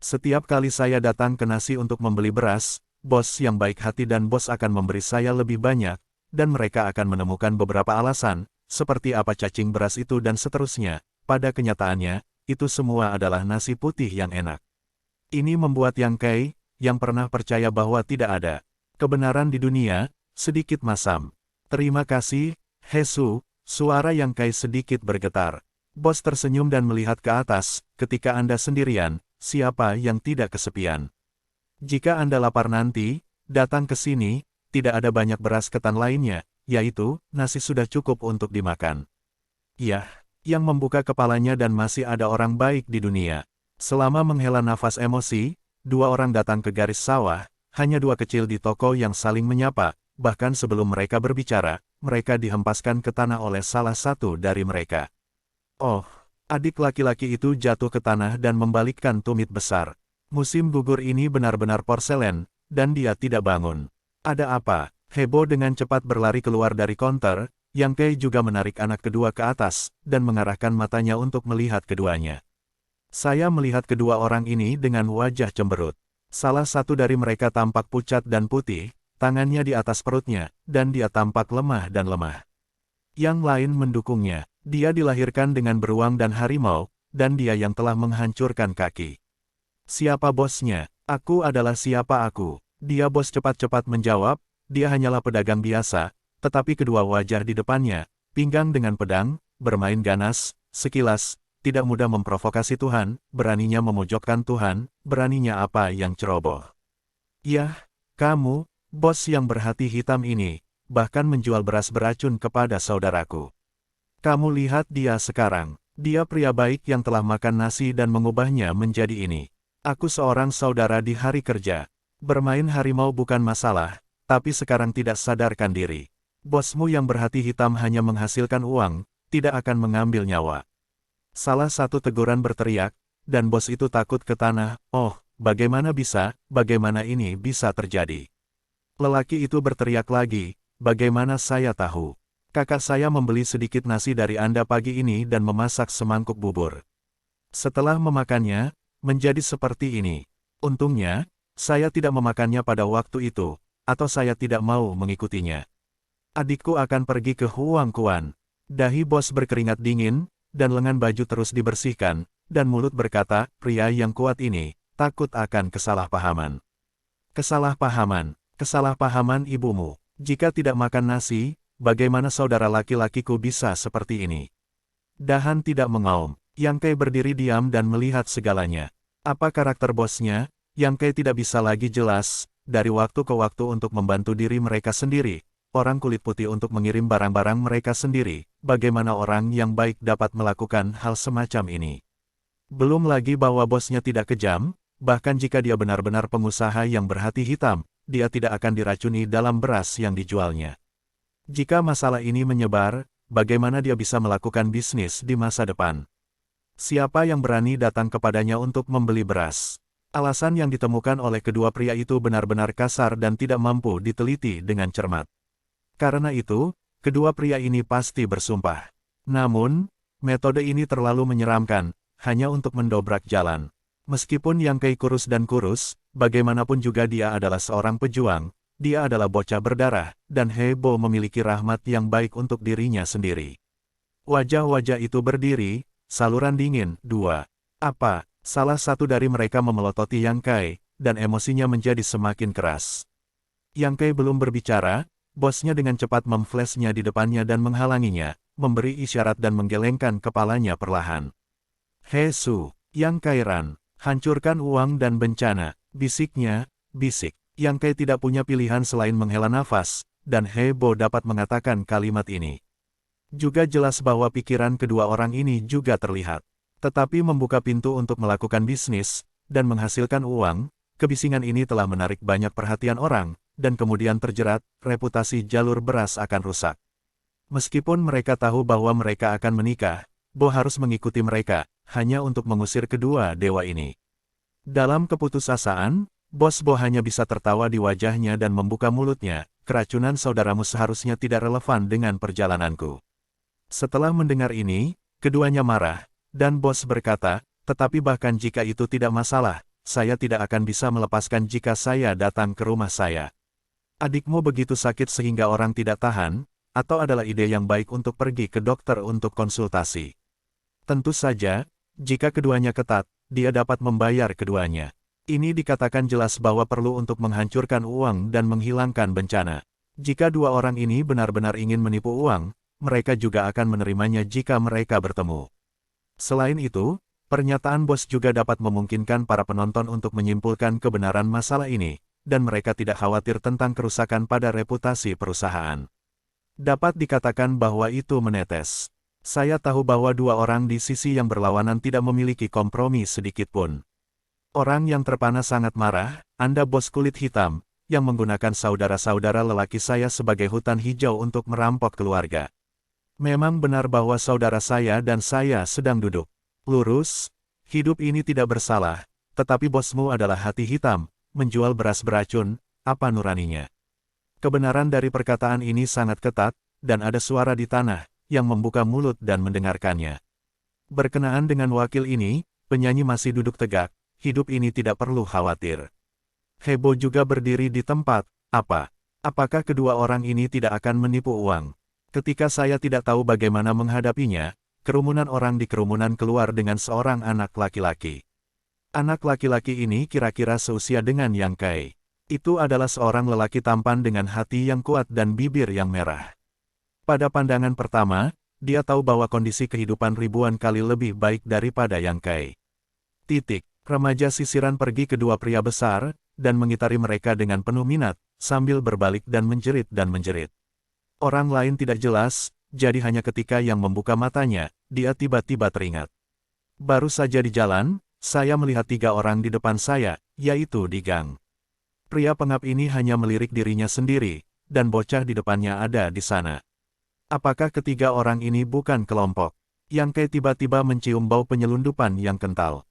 Setiap kali saya datang ke nasi untuk membeli beras, bos yang baik hati dan bos akan memberi saya lebih banyak, dan mereka akan menemukan beberapa alasan, seperti apa cacing beras itu dan seterusnya. Pada kenyataannya, itu semua adalah nasi putih yang enak. Ini membuat Yang Kai, yang pernah percaya bahwa tidak ada kebenaran di dunia, sedikit masam. Terima kasih, Hesu, suara Yang Kai sedikit bergetar. Bos tersenyum dan melihat ke atas, ketika Anda sendirian, siapa yang tidak kesepian? Jika Anda lapar nanti, datang ke sini, tidak ada banyak beras ketan lainnya, yaitu, nasi sudah cukup untuk dimakan. Yah, yang membuka kepalanya dan masih ada orang baik di dunia. Selama menghela nafas emosi, dua orang datang ke garis sawah, hanya dua kecil di toko yang saling menyapa, bahkan sebelum mereka berbicara, mereka dihempaskan ke tanah oleh salah satu dari mereka. Oh, adik laki-laki itu jatuh ke tanah dan membalikkan tumit besar. Musim gugur ini benar-benar porselen, dan dia tidak bangun. Ada apa? Hebo dengan cepat berlari keluar dari konter, Yang Kai juga menarik anak kedua ke atas, dan mengarahkan matanya untuk melihat keduanya. Saya melihat kedua orang ini dengan wajah cemberut. Salah satu dari mereka tampak pucat dan putih, tangannya di atas perutnya, dan dia tampak lemah dan lemah. Yang lain mendukungnya. Dia dilahirkan dengan beruang dan harimau, dan dia yang telah menghancurkan kaki. Siapa bosnya? Aku adalah siapa aku. Dia bos cepat-cepat menjawab, dia hanyalah pedagang biasa, tetapi kedua wajah di depannya, pinggang dengan pedang, bermain ganas, sekilas, tidak mudah memprovokasi Tuhan, beraninya memojokkan Tuhan, beraninya apa yang ceroboh. Yah, kamu, bos yang berhati hitam ini, bahkan menjual beras beracun kepada saudaraku. Kamu lihat dia sekarang, dia pria baik yang telah makan nasi dan mengubahnya menjadi ini. Aku seorang saudara di hari kerja. Bermain harimau bukan masalah, tapi sekarang tidak sadarkan diri. Bosmu yang berhati hitam hanya menghasilkan uang, tidak akan mengambil nyawa. Salah satu teguran berteriak, dan bos itu takut ke tanah. Oh, bagaimana ini bisa terjadi? Lelaki itu berteriak lagi, bagaimana saya tahu? Kakak saya membeli sedikit nasi dari Anda pagi ini dan memasak semangkuk bubur. Setelah memakannya, menjadi seperti ini. Untungnya, saya tidak memakannya pada waktu itu, atau saya tidak mau mengikutinya. Adikku akan pergi ke Huang Kuan. Dahi bos berkeringat dingin, dan lengan baju terus dibersihkan, dan mulut berkata, pria yang kuat ini, takut akan kesalahpahaman. Kesalahpahaman ibumu. Jika tidak makan nasi, bagaimana saudara laki-lakiku bisa seperti ini? Dahan tidak mengaum. Yang Kai berdiri diam dan melihat segalanya. Apa karakter bosnya? Yang Kai tidak bisa lagi jelas, dari waktu ke waktu untuk membantu diri mereka sendiri. Orang kulit putih untuk mengirim barang-barang mereka sendiri, bagaimana orang yang baik dapat melakukan hal semacam ini. Belum lagi bahwa bosnya tidak kejam, bahkan jika dia benar-benar pengusaha yang berhati hitam, dia tidak akan diracuni dalam beras yang dijualnya. Jika masalah ini menyebar, bagaimana dia bisa melakukan bisnis di masa depan? Siapa yang berani datang kepadanya untuk membeli beras? Alasan yang ditemukan oleh kedua pria itu benar-benar kasar dan tidak mampu diteliti dengan cermat. Karena itu, kedua pria ini pasti bersumpah. Namun, metode ini terlalu menyeramkan, hanya untuk mendobrak jalan. Meskipun Yang Kai kurus dan kurus, bagaimanapun juga dia adalah seorang pejuang, dia adalah bocah berdarah, dan Hebo memiliki rahmat yang baik untuk dirinya sendiri. Wajah-wajah itu berdiri, saluran dingin, dua. Apa? Salah satu dari mereka memelototi Yang Kai, dan emosinya menjadi semakin keras. Yang Kai belum berbicara, bosnya dengan cepat memflashnya di depannya dan menghalanginya, memberi isyarat dan menggelengkan kepalanya perlahan. Hesu, Yang Kairan, hancurkan uang dan bencana, bisiknya, bisik. Yang Kai tidak punya pilihan selain menghela nafas, dan Hebo dapat mengatakan kalimat ini. Juga jelas bahwa pikiran kedua orang ini juga terlihat. Tetapi membuka pintu untuk melakukan bisnis, dan menghasilkan uang, kebisingan ini telah menarik banyak perhatian orang, dan kemudian terjerat, reputasi jalur beras akan rusak. Meskipun mereka tahu bahwa mereka akan menikah, Bo harus mengikuti mereka, hanya untuk mengusir kedua dewa ini. Dalam keputusasaan, Bos Bo hanya bisa tertawa di wajahnya dan membuka mulutnya, keracunan saudaramu seharusnya tidak relevan dengan perjalananku. Setelah mendengar ini, keduanya marah, dan bos berkata, tetapi bahkan jika itu tidak masalah, saya tidak akan bisa melepaskan jika saya datang ke rumah saya. Adikmu begitu sakit sehingga orang tidak tahan, atau adalah ide yang baik untuk pergi ke dokter untuk konsultasi. Tentu saja, jika keduanya ketat, dia dapat membayar keduanya. Ini dikatakan jelas bahwa perlu untuk menghancurkan uang dan menghilangkan bencana. Jika dua orang ini benar-benar ingin menipu uang, mereka juga akan menerimanya jika mereka bertemu. Selain itu, pernyataan bos juga dapat memungkinkan para penonton untuk menyimpulkan kebenaran masalah ini, dan mereka tidak khawatir tentang kerusakan pada reputasi perusahaan. Dapat dikatakan bahwa itu menetes. Saya tahu bahwa dua orang di sisi yang berlawanan tidak memiliki kompromi sedikit pun. Orang yang terpana sangat marah, Anda bos kulit hitam, yang menggunakan saudara-saudara lelaki saya sebagai hutan hijau untuk merampok keluarga. Memang benar bahwa saudara saya dan saya sedang duduk lurus. Hidup ini tidak bersalah, tetapi bosmu adalah hati hitam, menjual beras beracun, apa nuraninya. Kebenaran dari perkataan ini sangat ketat, dan ada suara di tanah, yang membuka mulut dan mendengarkannya. Berkenaan dengan wakil ini, penyanyi masih duduk tegak, hidup ini tidak perlu khawatir. Hebo juga berdiri di tempat. Apakah kedua orang ini tidak akan menipu uang? Ketika saya tidak tahu bagaimana menghadapinya, kerumunan orang di kerumunan keluar dengan seorang anak laki-laki. Anak laki-laki ini kira-kira seusia dengan Yang Kai. Itu adalah seorang lelaki tampan dengan hati yang kuat dan bibir yang merah. Pada pandangan pertama, dia tahu bahwa kondisi kehidupan ribuan kali lebih baik daripada Yang Kai. Remaja sisiran pergi ke dua pria besar, dan mengitari mereka dengan penuh minat, sambil berbalik dan menjerit. Orang lain tidak jelas, jadi hanya ketika yang membuka matanya, dia tiba-tiba teringat. Baru saja di jalan, saya melihat tiga orang di depan saya, yaitu di gang. Pria pengap ini hanya melirik dirinya sendiri, dan bocah di depannya ada di sana. Apakah ketiga orang ini bukan kelompok? Yang Kai tiba-tiba mencium bau penyelundupan yang kental.